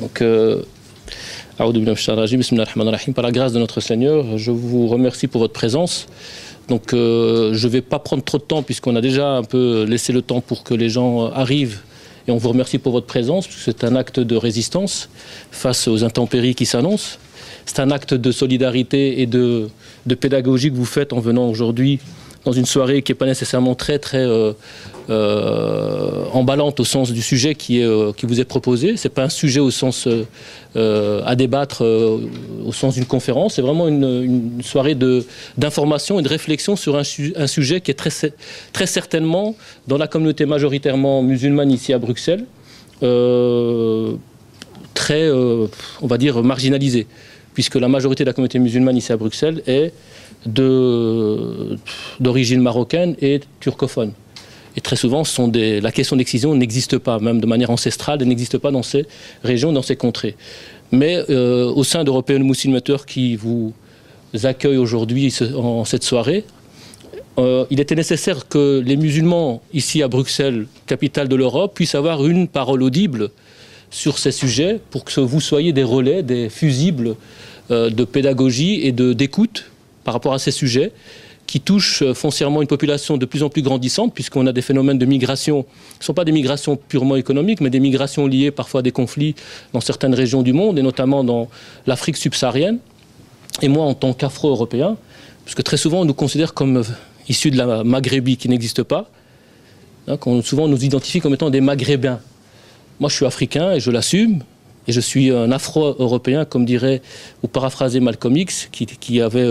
Donc, par la grâce de notre Seigneur, je vous remercie pour votre présence. Donc, je ne vais pas prendre trop de temps puisqu'on a déjà un peu laissé le temps pour que les gens arrivent. Et on vous remercie pour votre présence, parce que c'est un acte de résistance face aux intempéries qui s'annoncent. C'est un acte de solidarité et de pédagogie que vous faites en venant aujourd'hui dans une soirée qui n'est pas nécessairement très emballante au sens du sujet qui vous est proposé. Ce n'est pas un sujet au sens à débattre au sens d'une conférence. C'est vraiment une soirée d'information et de réflexion sur un sujet qui est très certainement dans la communauté majoritairement musulmane ici à Bruxelles, très, on va dire, marginalisée, puisque la majorité de la communauté musulmane ici à Bruxelles est d'origine marocaine et turcophone. Et très souvent, la question d'excision n'existe pas, même de manière ancestrale, elle n'existe pas dans ces régions, dans ces contrées. Mais au sein d'European Muslim Matter qui vous accueille aujourd'hui en cette soirée, il était nécessaire que les musulmans ici à Bruxelles, capitale de l'Europe, puissent avoir une parole audible sur ces sujets pour que vous soyez des relais, des fusibles de pédagogie et d'écoute par rapport à ces sujets qui touchent foncièrement une population de plus en plus grandissante, puisqu'on a des phénomènes de migration, qui ne sont pas des migrations purement économiques, mais des migrations liées parfois à des conflits dans certaines régions du monde, et notamment dans l'Afrique subsaharienne. Et moi, en tant qu'Afro-Européen, parce que très souvent on nous considère comme issus de la Maghrébie qui n'existe pas, hein, souvent on nous identifie comme étant des Maghrébins. Moi, je suis africain et je l'assume. Et je suis un Afro-Européen, comme dirait, ou paraphraser Malcolm X, qui avait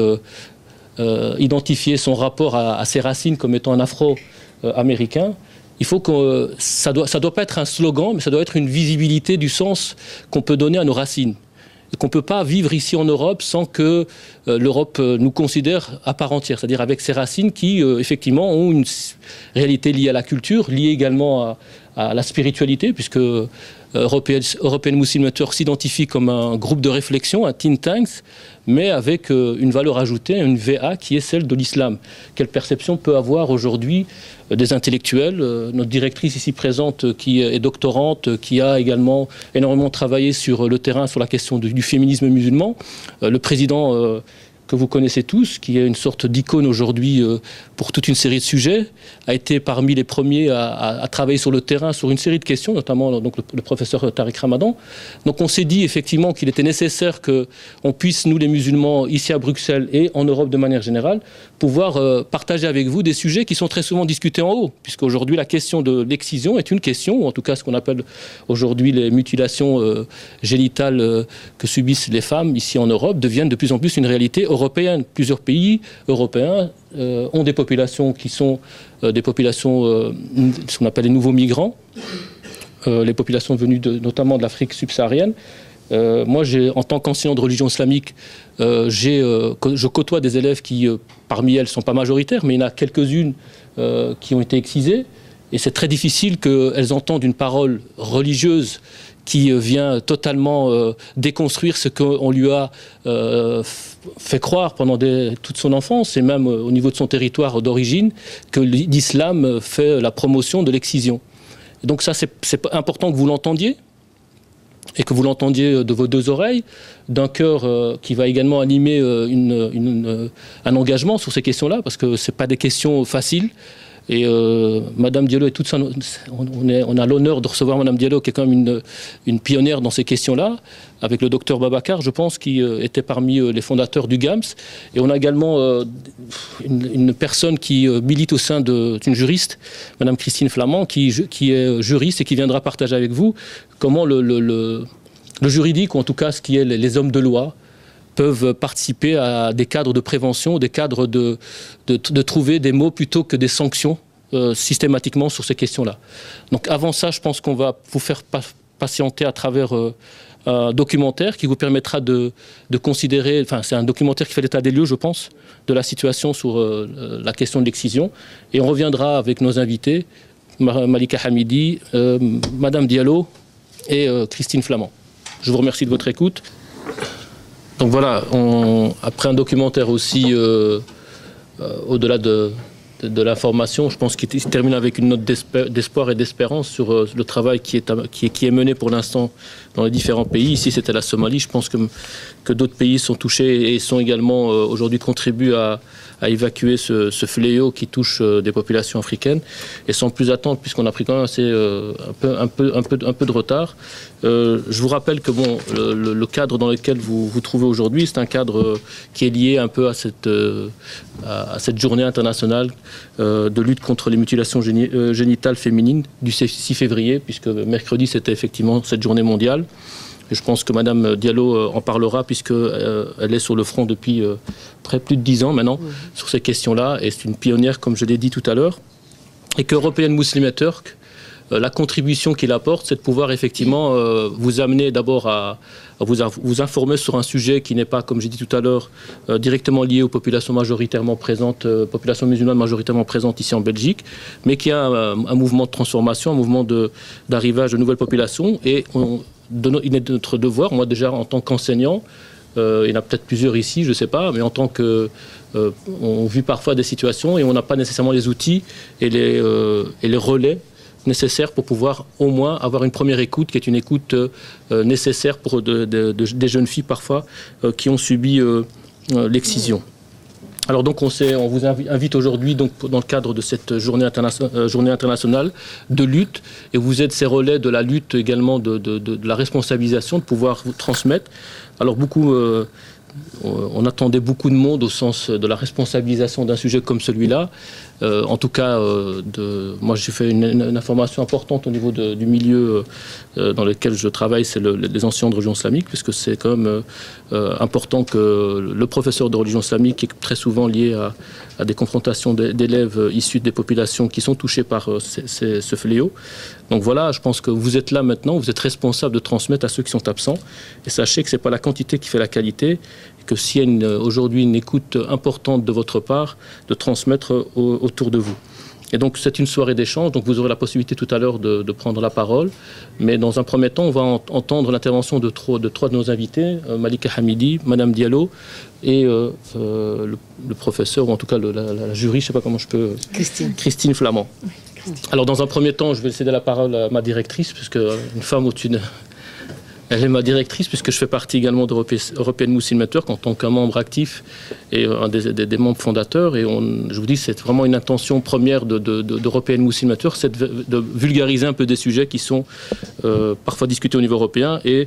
identifié son rapport à ses racines comme étant un Afro-Américain. Il faut que ça doit pas être un slogan, mais ça doit être une visibilité du sens qu'on peut donner à nos racines. Et qu'on ne peut pas vivre ici en Europe sans que l'Europe nous considère à part entière, c'est-à-dire avec ses racines qui, effectivement, ont une réalité liée à la culture, liée également à la spiritualité, puisque European Muslim Matter s'identifie comme un groupe de réflexion, un think tank, mais avec une valeur ajoutée, une VA qui est celle de l'islam. Quelle perception peut avoir aujourd'hui des intellectuels, notre directrice ici présente qui est doctorante, qui a également énormément travaillé sur le terrain, sur la question du féminisme musulman, le président que vous connaissez tous, qui est une sorte d'icône aujourd'hui pour toute une série de sujets, a été parmi les premiers à travailler sur le terrain sur une série de questions, notamment donc, le professeur Tariq Ramadan. Donc on s'est dit effectivement qu'il était nécessaire qu'on puisse, nous les musulmans, ici à Bruxelles et en Europe de manière générale, pouvoir partager avec vous des sujets qui sont très souvent discutés en haut, puisqu'aujourd'hui la question de l'excision est une question, ou en tout cas ce qu'on appelle aujourd'hui les mutilations génitales que subissent les femmes ici en Europe deviennent de plus en plus une réalité européenne. Plusieurs pays européens ont des populations qui sont des populations, ce qu'on appelle les nouveaux migrants, les populations venues notamment de l'Afrique subsaharienne. Moi, en tant qu'enseignant de religion islamique, je côtoie des élèves qui, parmi elles, ne sont pas majoritaires, mais il y en a quelques-unes qui ont été excisées. Et c'est très difficile qu'elles entendent une parole religieuse qui vient totalement déconstruire ce qu'on lui a fait croire pendant toute son enfance et même au niveau de son territoire d'origine, que l'islam fait la promotion de l'excision. Donc ça, c'est important que vous l'entendiez et que vous l'entendiez de vos deux oreilles, d'un cœur qui va également animer un engagement sur ces questions-là, parce que ce n'est pas des questions faciles. Et Madame Diallo et toute ça, on a l'honneur de recevoir Madame Diallo, qui est quand même une pionnière dans ces questions-là, avec le docteur Babacar, je pense, qui était parmi les fondateurs du GAMS. Et on a également une personne qui milite au sein d'une juriste, Madame Christine Flamand, qui est juriste et qui viendra partager avec vous comment le juridique, ou en tout cas ce qui est les hommes de loi, peuvent participer à des cadres de prévention, des cadres de trouver des mots plutôt que des sanctions systématiquement sur ces questions-là. Donc avant ça, je pense qu'on va vous faire patienter à travers un documentaire qui vous permettra de considérer, enfin c'est un documentaire qui fait l'état des lieux, je pense, de la situation sur la question de l'excision. Et on reviendra avec nos invités, Malika Hamidi, Madame Diallo et Christine Flamand. Je vous remercie de votre écoute. Donc voilà, après un documentaire aussi, au-delà de de l'information. Je pense qu'il se termine avec une note d'espoir et d'espérance sur le travail qui est mené pour l'instant dans les différents pays. Ici, c'était la Somalie. Je pense que d'autres pays sont touchés et sont également aujourd'hui contribuent à évacuer ce fléau qui touche des populations africaines. Et sans plus attendre, puisqu'on a pris quand même un peu de retard, je vous rappelle que le cadre dans lequel vous vous trouvez aujourd'hui, c'est un cadre qui est lié un peu à cette journée internationale de lutte contre les mutilations génitales féminines du 6 février, puisque mercredi c'était effectivement cette journée mondiale. Et je pense que Madame Diallo en parlera, puisqu'elle est sur le front depuis plus de 10 ans maintenant sur ces questions-là, et c'est une pionnière, comme je l'ai dit tout à l'heure, et que European Muslim Network, la contribution qu'il apporte, c'est de pouvoir effectivement vous amener d'abord à vous informer sur un sujet qui n'est pas, comme j'ai dit tout à l'heure, directement lié aux populations majoritairement présentes, populations musulmanes majoritairement présentes ici en Belgique, mais qui a un mouvement de transformation, un mouvement d'arrivage de nouvelles populations. Et il est de notre devoir, moi déjà en tant qu'enseignant, il y en a peut-être plusieurs ici, je ne sais pas, mais en tant que... on vit parfois des situations et on n'a pas nécessairement les outils et les relais nécessaires pour pouvoir au moins avoir une première écoute, qui est une écoute nécessaire pour des jeunes filles parfois qui ont subi l'excision. Alors donc on vous invite aujourd'hui donc dans le cadre de cette journée internationale de lutte, et vous êtes ces relais de la lutte également de la responsabilisation, de pouvoir vous transmettre. Alors on attendait beaucoup de monde au sens de la responsabilisation d'un sujet comme celui-là. En tout cas, moi j'ai fait une information importante au niveau du milieu dans lequel je travaille, c'est les enseignants de religion islamique, puisque c'est quand même important que le professeur de religion islamique est très souvent lié à des confrontations d'élèves issus des populations qui sont touchées par ce fléau. Donc voilà, je pense que vous êtes là maintenant, vous êtes responsable de transmettre à ceux qui sont absents. Et sachez que ce n'est pas la quantité qui fait la qualité, et que s'il y a aujourd'hui une écoute importante de votre part, de transmettre autour de vous. Et donc c'est une soirée d'échange, donc vous aurez la possibilité tout à l'heure de prendre la parole. Mais dans un premier temps, on va entendre l'intervention de trois de nos invités, Malika Hamidi, Madame Diallo et le professeur, ou en tout cas la jury, je ne sais pas comment je peux... Christine Flamand. Oui, Christine. Alors dans un premier temps, je vais céder la parole à ma directrice, puisque une femme au-dessus de... Elle est ma directrice, puisque je fais partie également d'European Muslim Network en tant qu'un membre actif et un des membres fondateurs. Et je vous dis, c'est vraiment une intention première d'European Muslim Network, c'est de vulgariser un peu des sujets qui sont parfois discutés au niveau européen. Et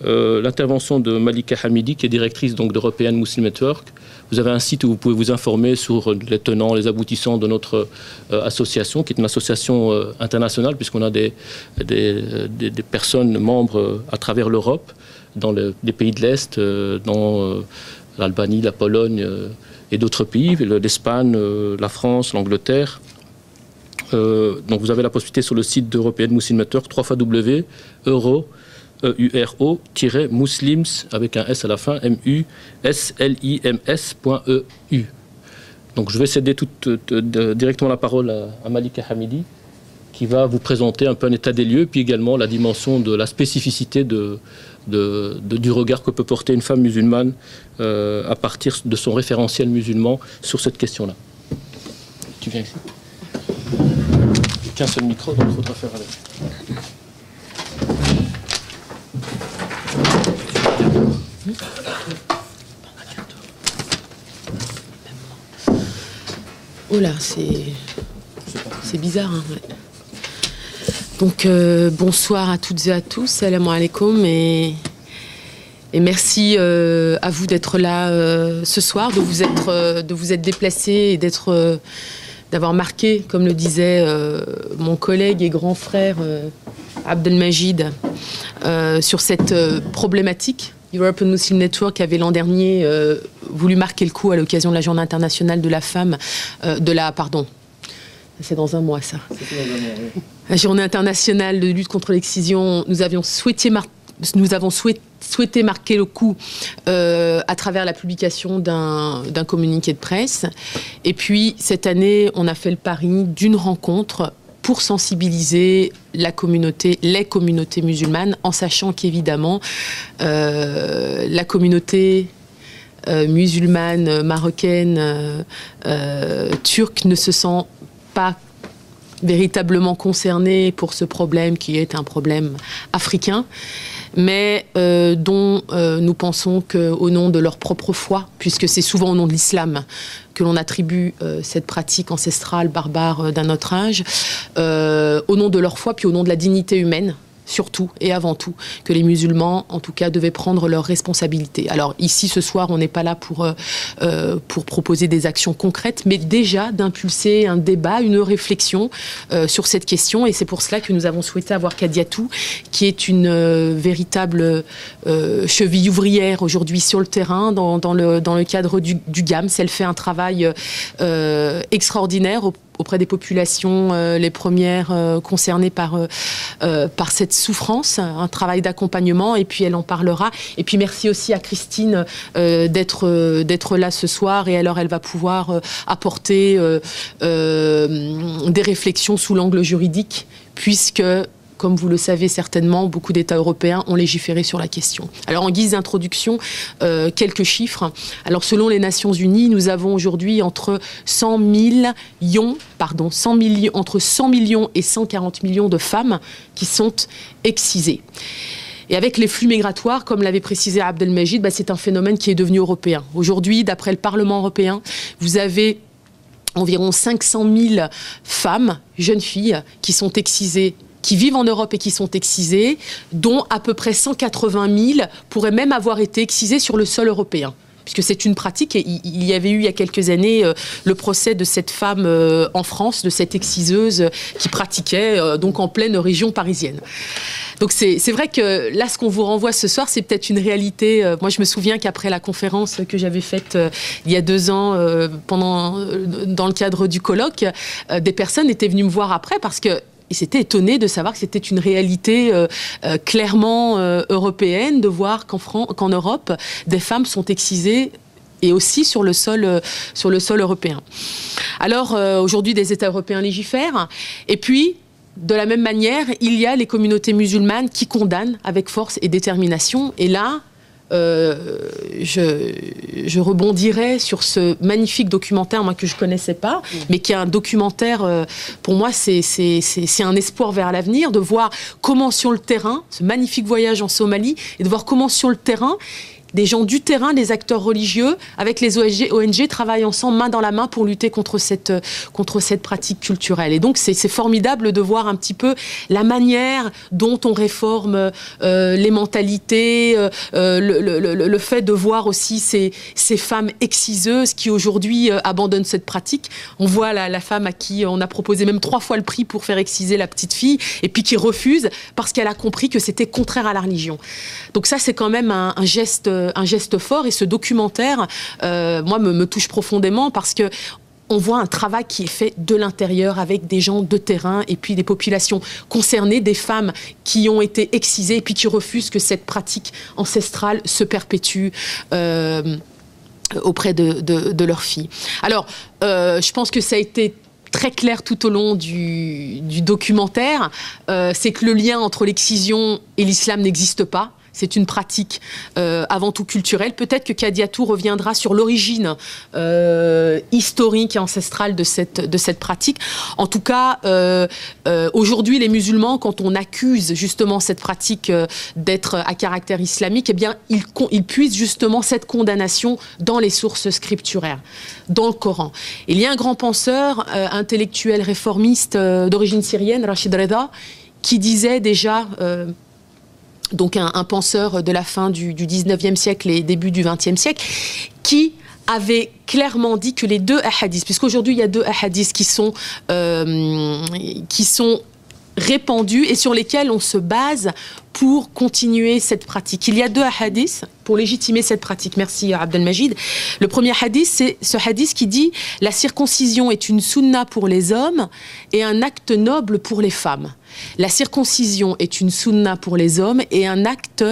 l'intervention de Malika Hamidi, qui est directrice d'European Muslim Network. Vous avez un site où vous pouvez vous informer sur les tenants, les aboutissants de notre association, qui est une association internationale, puisqu'on a des personnes membres à travers l'Europe, dans les pays de l'Est, dans l'Albanie, la Pologne et d'autres pays, l'Espagne, la France, l'Angleterre. Donc vous avez la possibilité sur le site d'European Muslim Network, www.euro-muslims avec un S à la fin, muslims.eu. Donc je vais céder directement la parole à Malika Hamidi, qui va vous présenter un peu un état des lieux, puis également la dimension de la spécificité du regard que peut porter une femme musulmane à partir de son référentiel musulman sur cette question-là. Tu viens ici. Qu'un seul micro, donc il faudra faire avec. Oh là, c'est bizarre, hein, ouais. Donc bonsoir à toutes et à tous, salam alaikum, et merci à vous d'être là ce soir, de vous être déplacés et d'avoir marqué, comme le disait mon collègue et grand frère Abdelmajid, sur cette problématique. European Muslim Network avait l'an dernier voulu marquer le coup à l'occasion de la Journée internationale de la femme, c'est dans un mois ça. C'est dans un mois, oui. La Journée internationale de lutte contre l'excision, nous avons souhaité marquer le coup à travers la publication d'un communiqué de presse. Et puis cette année, on a fait le pari d'une rencontre pour sensibiliser les communautés musulmanes, en sachant qu'évidemment, la communauté musulmanes, marocaines, turques ne se sentent pas véritablement concernés pour ce problème qui est un problème africain, mais dont nous pensons qu'au nom de leur propre foi, puisque c'est souvent au nom de l'islam que l'on attribue cette pratique ancestrale barbare d'un autre âge, au nom de leur foi, puis au nom de la dignité humaine, surtout et avant tout, que les musulmans, en tout cas, devaient prendre leurs responsabilités. Alors ici, ce soir, on n'est pas là pour proposer des actions concrètes, mais déjà d'impulser un débat, une réflexion sur cette question. Et c'est pour cela que nous avons souhaité avoir Kadiatou, qui est une véritable cheville ouvrière aujourd'hui sur le terrain, dans le cadre du GAMS. Elle fait un travail extraordinaire auprès des populations les premières concernées par cette souffrance, un travail d'accompagnement, et puis elle en parlera. Et puis merci aussi à Christine d'être là ce soir, et alors elle va pouvoir apporter des réflexions sous l'angle juridique, puisque, comme vous le savez certainement, beaucoup d'États européens ont légiféré sur la question. Alors, en guise d'introduction, quelques chiffres. Alors, selon les Nations Unies, nous avons aujourd'hui entre 100 millions et 140 millions de femmes qui sont excisées. Et avec les flux migratoires, comme l'avait précisé Abdelmajid, c'est un phénomène qui est devenu européen. Aujourd'hui, d'après le Parlement européen, vous avez environ 500 000 femmes, jeunes filles, qui sont excisées, qui vivent en Europe et qui sont excisées, dont à peu près 180 000 pourraient même avoir été excisées sur le sol européen. Puisque c'est une pratique, et il y avait eu il y a quelques années le procès de cette femme en France, de cette exciseuse qui pratiquait donc en pleine région parisienne. Donc c'est vrai que là, ce qu'on vous renvoie ce soir, c'est peut-être une réalité. Moi, je me souviens qu'après la conférence que j'avais faite il y a 2 ans, dans le cadre du colloque, des personnes étaient venues me voir après parce que ils s'étaient étonnés de savoir que c'était une réalité clairement européenne, de voir qu'en Europe, des femmes sont excisées, et aussi sur le sol européen. Alors, aujourd'hui, des États européens légifèrent, et puis, de la même manière, il y a les communautés musulmanes qui condamnent avec force et détermination, et là, je rebondirai sur ce magnifique documentaire, moi, que je ne connaissais pas, mais qui est un documentaire, pour moi, c'est un espoir vers l'avenir, de voir comment sur le terrain, ce magnifique voyage en Somalie, et de voir comment sur le terrain, des gens du terrain, des acteurs religieux, avec les ONG travaillent ensemble, main dans la main, pour lutter contre cette pratique culturelle. Et donc, c'est formidable de voir un petit peu la manière dont on réforme les mentalités, le fait de voir aussi ces femmes exciseuses qui, aujourd'hui, abandonnent cette pratique. On voit la femme à qui on a proposé même 3 fois le prix pour faire exciser la petite fille, et puis qui refuse parce qu'elle a compris que c'était contraire à la religion. Donc ça, c'est quand même un geste fort, et ce documentaire, moi, me touche profondément, parce que on voit un travail qui est fait de l'intérieur avec des gens de terrain et puis des populations concernées, des femmes qui ont été excisées et puis qui refusent que cette pratique ancestrale se perpétue auprès de leurs filles. Alors, je pense que ça a été très clair tout au long du documentaire, c'est que le lien entre l'excision et l'islam n'existe pas. C'est une pratique avant tout culturelle. Peut-être que Kadiatou reviendra sur l'origine historique et ancestrale de cette pratique. En tout cas, aujourd'hui, les musulmans, quand on accuse justement cette pratique d'être à caractère islamique, eh bien, ils puisent justement cette condamnation dans les sources scripturaires, dans le Coran. Il y a un grand penseur, intellectuel réformiste d'origine syrienne, Rachid Reda, qui disait déjà... donc un penseur de la fin du 19e siècle et début du 20e siècle, qui avait clairement dit que les 2 hadiths, puisqu'aujourd'hui il y a 2 hadiths qui sont répandus et sur lesquels on se base pour continuer cette pratique. Il y a 2 hadiths pour légitimer cette pratique. Merci Abdelmajid. Le premier hadith, c'est ce hadith qui dit « La circoncision est une sunna pour les hommes et un acte noble pour les femmes. La circoncision est une sunna pour les hommes et un acte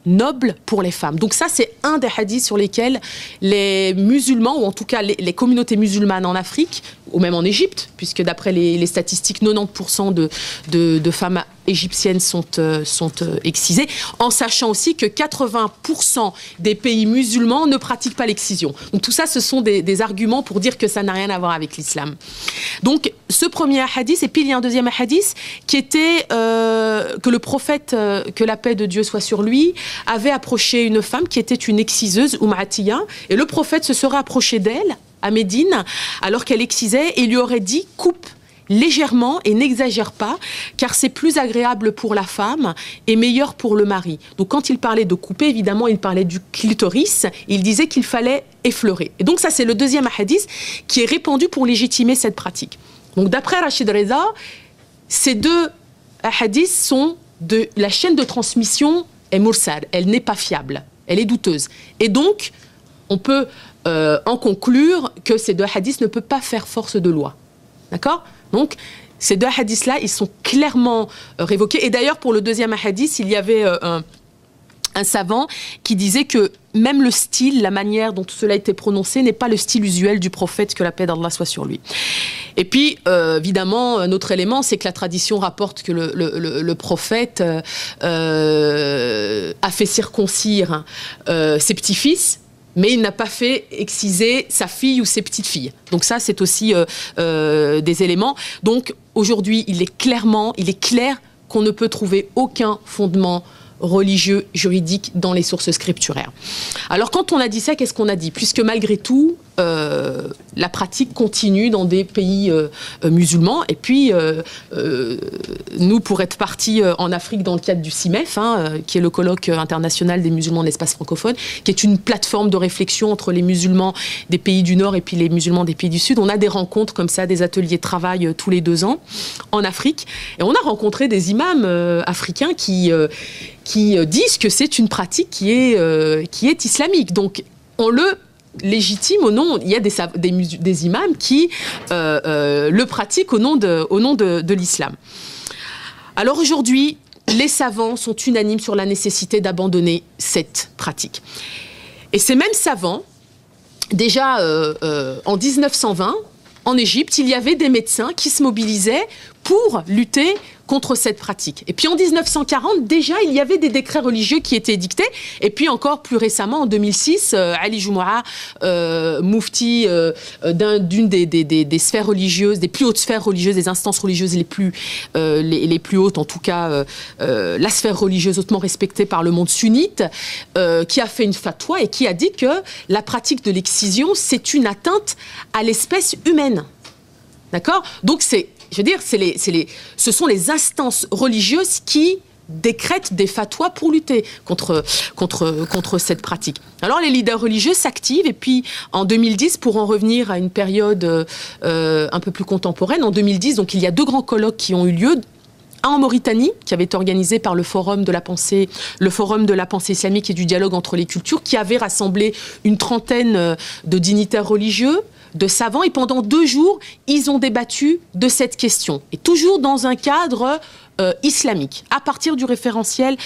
noble pour les femmes. » Donc ça, c'est un des hadiths sur lesquels les musulmans, ou en tout cas les communautés musulmanes en Afrique, ou même en Égypte, puisque d'après les statistiques, 90% de femmes égyptiennes sont excisées, en sachant aussi que 80% des pays musulmans ne pratiquent pas l'excision. Donc tout ça, ce sont des arguments pour dire que ça n'a rien à voir avec l'islam. Donc ce premier hadith, et puis il y a un deuxième hadith qui était que le prophète, que la paix de Dieu soit sur lui, avait approché une femme qui était une exciseuse, Atiya, et le prophète se serait approché d'elle à Médine alors qu'elle excisait et lui aurait dit « coupe ». Légèrement et n'exagère pas, car c'est plus agréable pour la femme et meilleur pour le mari. Donc quand il parlait de couper, évidemment, il parlait du clitoris, il disait qu'il fallait effleurer. Et donc ça, c'est le deuxième hadith qui est répandu pour légitimer cette pratique. Donc d'après Rachid Reza, ces deux hadiths sont de la chaîne de transmission est mursal, elle n'est pas fiable, elle est douteuse. Et donc, on peut en conclure que ces deux hadiths ne peuvent pas faire force de loi. D'accord ? Donc, ces deux hadiths-là, ils sont clairement révoqués. Et d'ailleurs, pour le deuxième hadith, il y avait un savant qui disait que même le style, la manière dont tout cela était prononcé, n'est pas le style usuel du prophète, que la paix d'Allah soit sur lui. Et puis, évidemment, un autre élément, c'est que la tradition rapporte que le prophète a fait circoncire ses petits-fils, mais il n'a pas fait exciser sa fille ou ses petites filles. Donc ça, c'est aussi des éléments. Donc aujourd'hui, il est clair qu'on ne peut trouver aucun fondement religieux, juridique dans les sources scripturaires. Alors quand on a dit ça, qu'est-ce qu'on a dit ? Puisque malgré tout, la pratique continue dans des pays musulmans. Et puis, nous, pour être partis en Afrique dans le cadre du CIMEF, qui est le colloque international des musulmans de l'espace francophone, qui est une plateforme de réflexion entre les musulmans des pays du Nord et puis les musulmans des pays du Sud, on a des rencontres comme ça, des ateliers de travail tous les 2 ans en Afrique. Et on a rencontré des imams africains qui disent que c'est une pratique qui est islamique. Donc, on le légitime au nom, il y a des imams qui le pratiquent au nom de l'islam. Alors aujourd'hui, les savants sont unanimes sur la nécessité d'abandonner cette pratique. Et ces mêmes savants, déjà en 1920, en Égypte, il y avait des médecins qui se mobilisaient pour lutter contre cette pratique. Et puis en 1940, déjà, il y avait des décrets religieux qui étaient édictés. Et puis encore plus récemment, en 2006, Ali Joumoua, moufti d'une des sphères religieuses, des plus hautes sphères religieuses, des instances religieuses les plus hautes, en tout cas la sphère religieuse hautement respectée par le monde sunnite, qui a fait une fatwa et qui a dit que la pratique de l'excision, c'est une atteinte à l'espèce humaine. D'accord ? Donc ce sont les instances religieuses qui décrètent des fatwas pour lutter contre cette pratique. Alors les leaders religieux s'activent et puis en 2010, pour en revenir à une période un peu plus contemporaine, en 2010, donc il y a 2 grands colloques qui ont eu lieu. Un en Mauritanie, qui avait été organisé par le Forum de la pensée islamique et du dialogue entre les cultures, qui avait rassemblé une trentaine de dignitaires religieux, de savants, et pendant 2 jours, ils ont débattu de cette question. Et toujours dans un cadre islamique, à partir du référentiel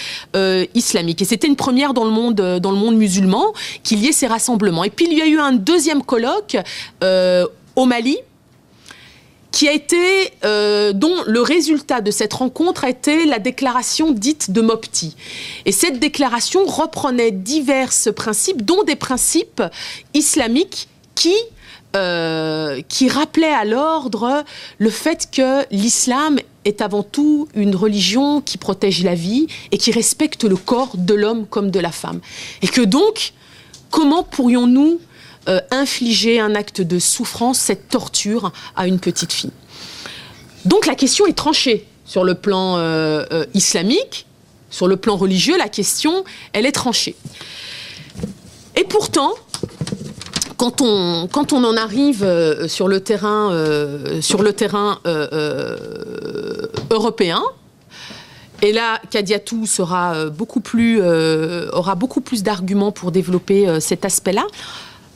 islamique. Et c'était une première dans le monde musulman qu'il y ait ces rassemblements. Et puis il y a eu un deuxième colloque au Mali, qui a été, dont le résultat de cette rencontre a été la déclaration dite de Mopti. Et cette déclaration reprenait divers principes, dont des principes islamiques qui rappelait à l'ordre le fait que l'islam est avant tout une religion qui protège la vie et qui respecte le corps de l'homme comme de la femme. Et que donc, comment pourrions-nous infliger un acte de souffrance, cette torture à une petite fille ? Donc la question est tranchée sur le plan islamique, sur le plan religieux, la question, elle est tranchée. Et pourtant, quand on en arrive sur le terrain européen, et là, Kadiatou aura beaucoup plus d'arguments pour développer cet aspect-là.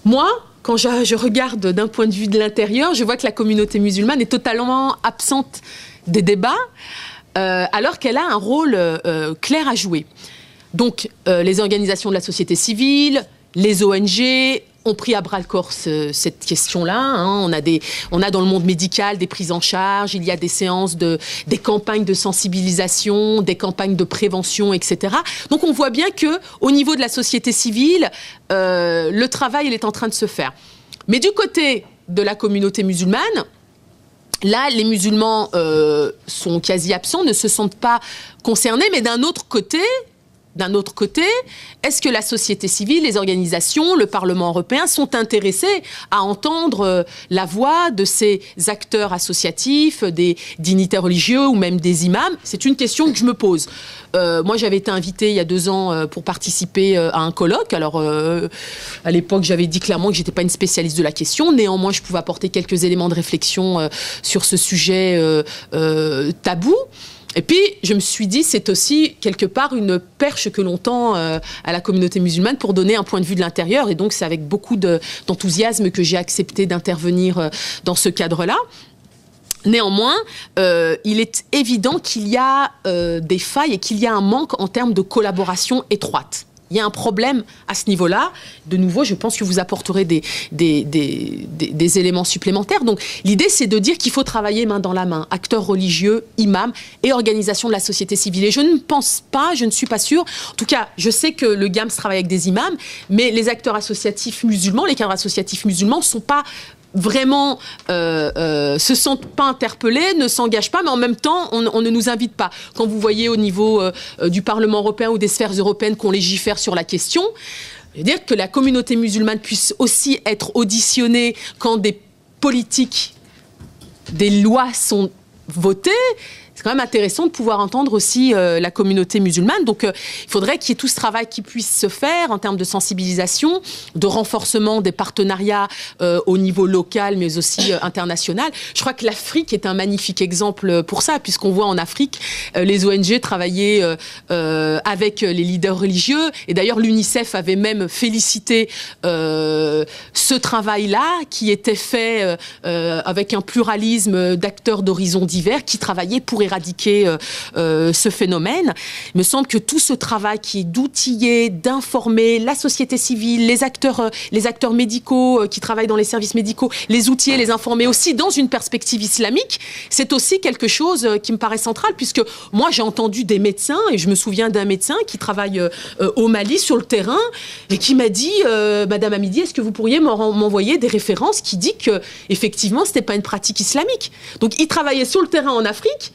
Moi, quand je regarde d'un point de vue de l'intérieur, je vois que la communauté musulmane est totalement absente des débats, alors qu'elle a un rôle clair à jouer. Donc, les organisations de la société civile, les ONG, ont pris à bras-le-corps cette question-là. Hein. On a dans le monde médical des prises en charge, il y a des séances, des campagnes de sensibilisation, des campagnes de prévention, etc. Donc on voit bien qu'au niveau de la société civile, le travail il est en train de se faire. Mais du côté de la communauté musulmane, là, les musulmans sont quasi absents, ne se sentent pas concernés, mais d'un autre côté, est-ce que la société civile, les organisations, le Parlement européen sont intéressés à entendre la voix de ces acteurs associatifs, des dignitaires religieux ou même des imams? C'est une question que je me pose. Moi, j'avais été invitée il y a 2 ans pour participer à un colloque. Alors, à l'époque, j'avais dit clairement que je n'étais pas une spécialiste de la question. Néanmoins, je pouvais apporter quelques éléments de réflexion sur ce sujet tabou. Et puis, je me suis dit, c'est aussi, quelque part, une perche que l'on tend à la communauté musulmane pour donner un point de vue de l'intérieur. Et donc, c'est avec beaucoup d'enthousiasme que j'ai accepté d'intervenir dans ce cadre-là. Néanmoins, il est évident qu'il y a des failles et qu'il y a un manque en termes de collaboration étroite. Il y a un problème à ce niveau-là. De nouveau, je pense que vous apporterez des éléments supplémentaires. Donc, l'idée, c'est de dire qu'il faut travailler main dans la main, acteurs religieux, imams et organisations de la société civile. Et je ne pense pas, je ne suis pas sûre. En tout cas, je sais que le GAMS travaille avec des imams, mais les acteurs associatifs musulmans, les cadres associatifs musulmans ne sont pas vraiment se sentent pas interpellés, ne s'engagent pas, mais en même temps, on ne nous invite pas. Quand vous voyez au niveau du Parlement européen ou des sphères européennes qu'on légifère sur la question, je veux dire que la communauté musulmane puisse aussi être auditionnée quand des politiques, des lois sont votées. C'est quand même intéressant de pouvoir entendre aussi la communauté musulmane. Donc, il faudrait qu'il y ait tout ce travail qui puisse se faire en termes de sensibilisation, de renforcement des partenariats au niveau local, mais aussi international. Je crois que l'Afrique est un magnifique exemple pour ça, puisqu'on voit en Afrique les ONG travailler avec les leaders religieux. Et d'ailleurs, l'UNICEF avait même félicité ce travail-là, qui était fait avec un pluralisme d'acteurs d'horizons divers, qui travaillaient pour éradiquer ce phénomène. Il me semble que tout ce travail qui est d'outiller, d'informer la société civile, les acteurs médicaux qui travaillent dans les services médicaux, les outiller, les informer aussi dans une perspective islamique, c'est aussi quelque chose qui me paraît central, puisque moi j'ai entendu des médecins, et je me souviens d'un médecin qui travaille au Mali sur le terrain, et qui m'a dit Madame Hamidi, est-ce que vous pourriez m'envoyer des références qui dit que effectivement c'était pas une pratique islamique. Donc il travaillait sur le terrain en Afrique.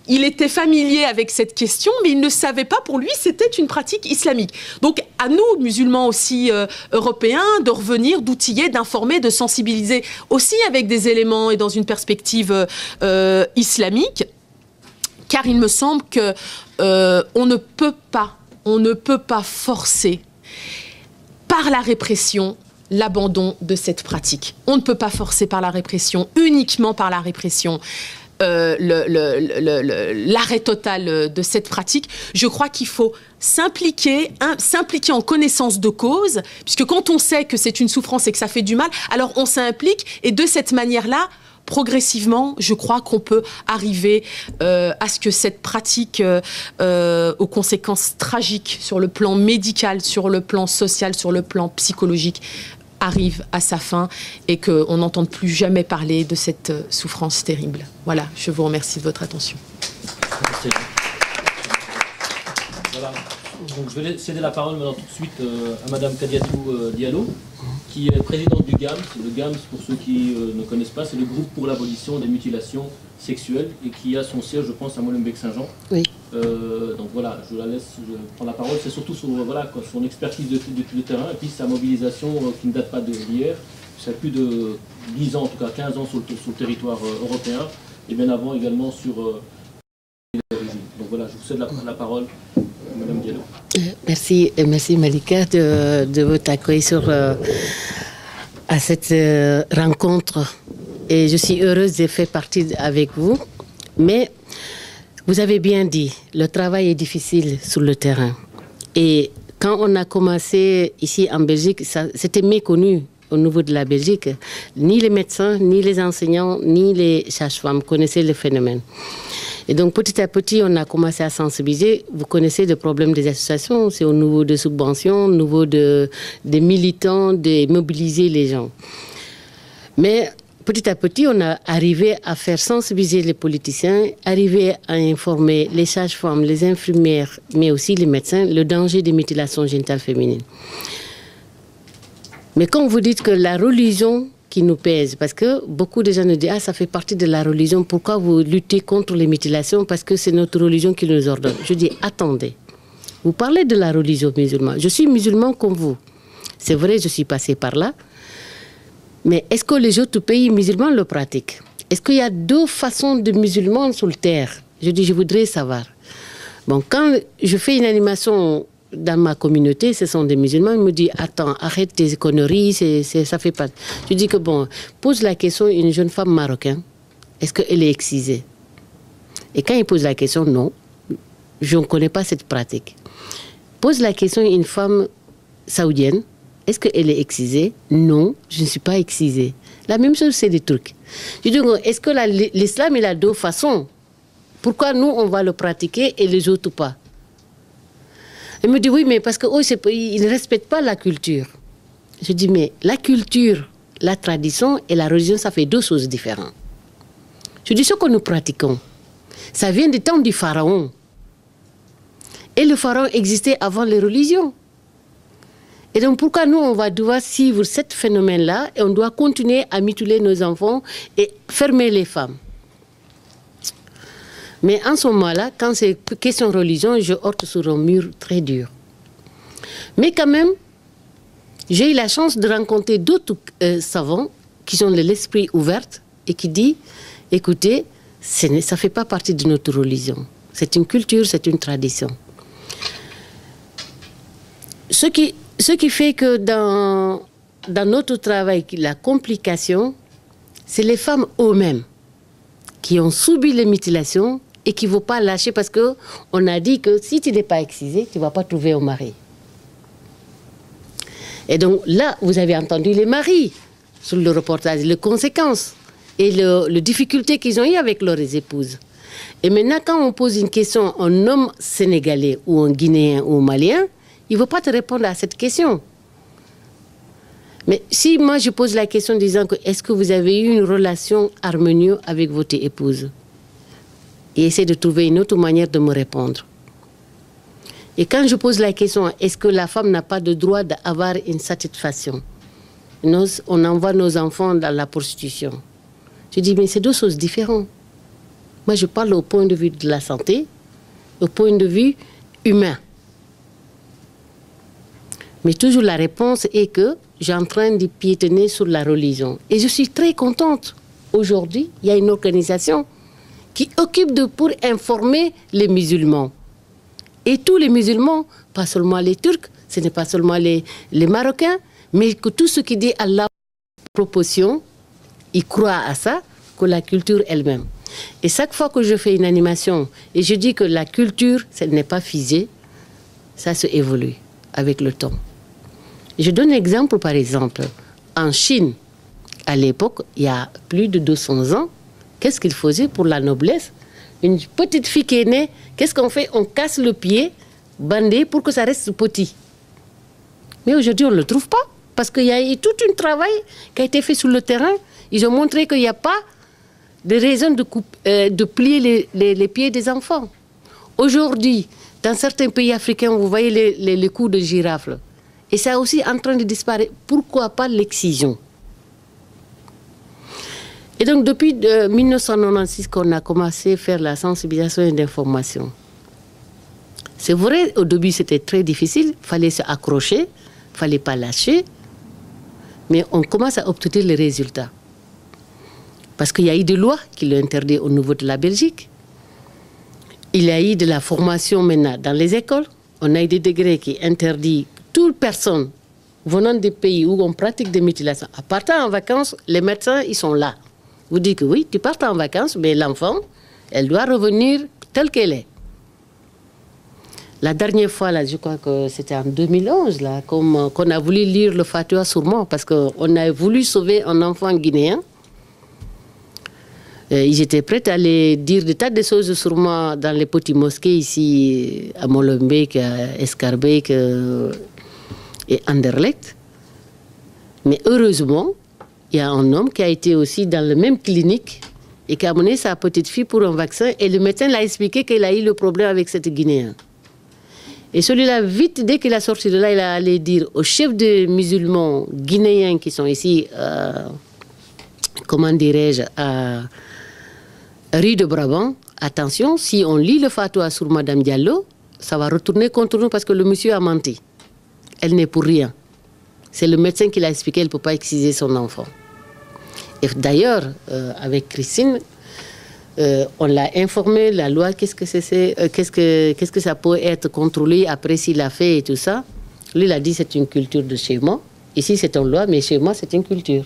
Il était familier avec cette question, mais il ne savait pas, pour lui, c'était une pratique islamique. Donc, à nous, musulmans aussi européens, de revenir, d'outiller, d'informer, de sensibiliser aussi avec des éléments et dans une perspective islamique, car il me semble que on ne peut pas forcer par la répression l'abandon de cette pratique. On ne peut pas forcer par la répression, uniquement par la répression, l'arrêt total de cette pratique. Je crois qu'il faut s'impliquer en connaissance de cause, puisque quand on sait que c'est une souffrance et que ça fait du mal, alors on s'implique, et de cette manière-là, progressivement, je crois qu'on peut arriver à ce que cette pratique, aux conséquences tragiques sur le plan médical, sur le plan social, sur le plan psychologique, arrive à sa fin et qu'on n'entende plus jamais parler de cette souffrance terrible. Voilà, je vous remercie de votre attention. Voilà. Donc je vais céder la parole maintenant tout de suite à Madame Kadiatou Diallo, qui est présidente du GAMS. Le GAMS, pour ceux qui ne connaissent pas, c'est le groupe pour l'abolition des mutilations sexuelles et qui a son siège, je pense, à Molenbeek-Saint-Jean. Oui. Donc voilà, je la laisse prendre la parole. C'est surtout sur son expertise de terrain et puis sa mobilisation qui ne date pas d'hier. Ça a plus de 10 ans, en tout cas 15 ans sur le territoire européen et bien avant également sur l'origine. Donc voilà, je vous cède la parole. Madame Diallo. Merci Malika de votre accueil à cette rencontre. Et je suis heureuse de faire partie avec vous. Mais vous avez bien dit, le travail est difficile sur le terrain. Et quand on a commencé ici en Belgique, c'était méconnu au niveau de la Belgique. Ni les médecins, ni les enseignants, ni les sages-femmes connaissaient le phénomène. Et donc, petit à petit, on a commencé à sensibiliser. Vous connaissez le problème des associations, c'est au niveau des subventions, au niveau des militants, de mobiliser les gens. Mais petit à petit, on a arrivé à faire sensibiliser les politiciens, arrivé à informer les sages-femmes, les infirmières, mais aussi les médecins, le danger des mutilations génitales féminines. Mais quand vous dites que la religion qui nous pèse, parce que beaucoup de gens nous disent « Ah, ça fait partie de la religion, pourquoi vous luttez contre les mutilations? Parce que c'est notre religion qui nous ordonne. » Je dis « Attendez, vous parlez de la religion musulmane. Je suis musulman comme vous. C'est vrai, je suis passé par là. Mais est-ce que les autres pays musulmans le pratiquent? Est-ce qu'il y a deux façons de musulmans sur la terre? Je dis « Je voudrais savoir. » Bon, quand je fais une animation dans ma communauté, ce sont des musulmans, ils me disent « Attends, arrête tes conneries, ça fait pas... » Je dis que bon, pose la question à une jeune femme marocaine, est-ce qu'elle est excisée? Et quand il pose la question, non, je ne connais pas cette pratique. Pose la question à une femme saoudienne, est-ce qu'elle est excisée? Non, je ne suis pas excisée. La même chose, c'est des trucs. Je dis, est-ce que l'islam, il a deux façons? Pourquoi nous, on va le pratiquer et les autres pas? Elle me dit, oui, mais parce qu'ils ne respectent pas la culture. Je dis, mais la culture, la tradition et la religion, ça fait deux choses différentes. Je dis, ce que nous pratiquons, ça vient du temps du pharaon. Et le pharaon existait avant les religions. Et donc, pourquoi nous, on va devoir suivre ce phénomène-là et on doit continuer à mutiler nos enfants et fermer les femmes? Mais en ce moment-là, quand c'est question de religion, je heurte sur un mur très dur. Mais quand même, j'ai eu la chance de rencontrer d'autres savants qui ont l'esprit ouvert et qui disent, écoutez, ça ne fait pas partie de notre religion. C'est une culture, c'est une tradition. Ce qui fait que dans notre travail, la complication, c'est les femmes eux-mêmes qui ont subi les mutilations et qui ne vont pas lâcher parce qu'on a dit que si tu n'es pas excisé, tu ne vas pas trouver un mari. Et donc là, vous avez entendu les maris sur le reportage, les conséquences et les difficultés qu'ils ont eues avec leurs épouses. Et maintenant, quand on pose une question à un homme sénégalais ou un Guinéen ou un Malien, il ne veut pas te répondre à cette question. Mais si moi je pose la question en disant que est-ce que vous avez eu une relation harmonieuse avec votre épouse? Et essaie de trouver une autre manière de me répondre. Et quand je pose la question, est-ce que la femme n'a pas de droit d'avoir une satisfaction? On envoie nos enfants dans la prostitution. Je dis, mais c'est deux choses différentes. Moi, je parle au point de vue de la santé, au point de vue humain. Mais toujours la réponse est que j'ai en train de piétiner sur la religion. Et je suis très contente. Aujourd'hui, il y a une organisation qui occupe pour informer les musulmans. Et tous les musulmans, pas seulement les Turcs, ce n'est pas seulement les Marocains, mais que tout ce qui dit Allah proportion, ils croient à ça, que la culture elle-même. Et chaque fois que je fais une animation et je dis que la culture, ce n'est pas figé, ça se évolue avec le temps. Je donne un exemple, par exemple. En Chine, à l'époque, il y a plus de 200 ans, qu'est-ce qu'ils faisaient pour la noblesse? Une petite fille qui est née, qu'est-ce qu'on fait? On casse le pied, bandé, pour que ça reste petit. Mais aujourd'hui, on ne le trouve pas, parce qu'il y a eu tout un travail qui a été fait sur le terrain. Ils ont montré qu'il n'y a pas de raison de plier les pieds des enfants. Aujourd'hui, dans certains pays africains, vous voyez les coups de girafe. Et c'est aussi en train de disparaître. Pourquoi pas l'excision? Et donc, depuis 1996 qu'on a commencé à faire la sensibilisation et l'information. C'est vrai, au début, c'était très difficile. Il fallait se accrocher, il ne fallait pas lâcher. Mais on commence à obtenir les résultats. Parce qu'il y a eu des lois qui l'ont interdit au niveau de la Belgique. Il y a eu de la formation maintenant dans les écoles. On a eu des degrés qui interdisent toute personne venant des pays où on pratique des mutilations. En partant en vacances, les médecins, ils sont là. Vous dites que oui, tu pars en vacances, mais l'enfant, elle doit revenir telle qu'elle est. La dernière fois, là, je crois que c'était en 2011, là, qu'on a voulu lire le Fatwa sur moi, parce qu'on a voulu sauver un enfant guinéen. Ils étaient prêts à aller dire des tas de choses sur moi dans les petites mosquées ici à Molenbeek, à Escarbek et Anderlecht. Mais heureusement, il y a un homme qui a été aussi dans la même clinique et qui a amené sa petite fille pour un vaccin. Et le médecin l'a expliqué qu'il a eu le problème avec cette Guinéenne. Et celui-là, vite, dès qu'il a sorti de là, il a allé dire aux chefs de musulmans guinéens qui sont ici, comment dirais-je, à Rue de Brabant, attention, si on lit le fatwa sur Madame Diallo, ça va retourner contre nous parce que le monsieur a menti. Elle n'est pour rien. C'est le médecin qui l'a expliqué, elle ne peut pas exciser son enfant. Et d'ailleurs, avec Christine, on l'a informé, la loi, qu'est-ce que ça peut être contrôlé après s'il a fait et tout ça. Lui, il a dit c'est une culture de chez moi. Ici, c'est une loi, mais chez moi, c'est une culture.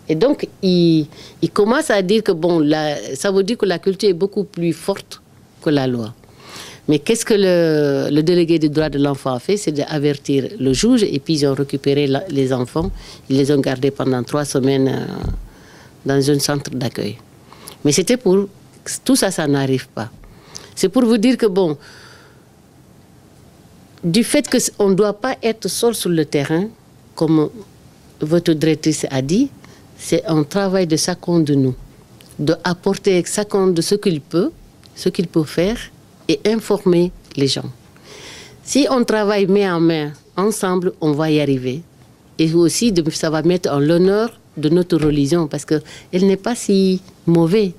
Et donc, il commence à dire que, bon, ça veut dire que la culture est beaucoup plus forte que la loi. Mais qu'est-ce que le délégué des droits de l'enfant a fait? C'est d'avertir le juge, et puis ils ont récupéré les enfants. Ils les ont gardés pendant 3 semaines dans un centre d'accueil. Mais c'était pour... Tout ça, ça n'arrive pas. C'est pour vous dire que, bon, du fait qu'on ne doit pas être seul sur le terrain, comme votre directrice a dit, c'est un travail de chacun de nous, d'apporter chacun de ce qu'il peut faire et informer les gens. Si on travaille main en main, ensemble, on va y arriver. Et aussi, ça va mettre en l'honneur de notre religion, parce qu'elle n'est pas si mauvaise.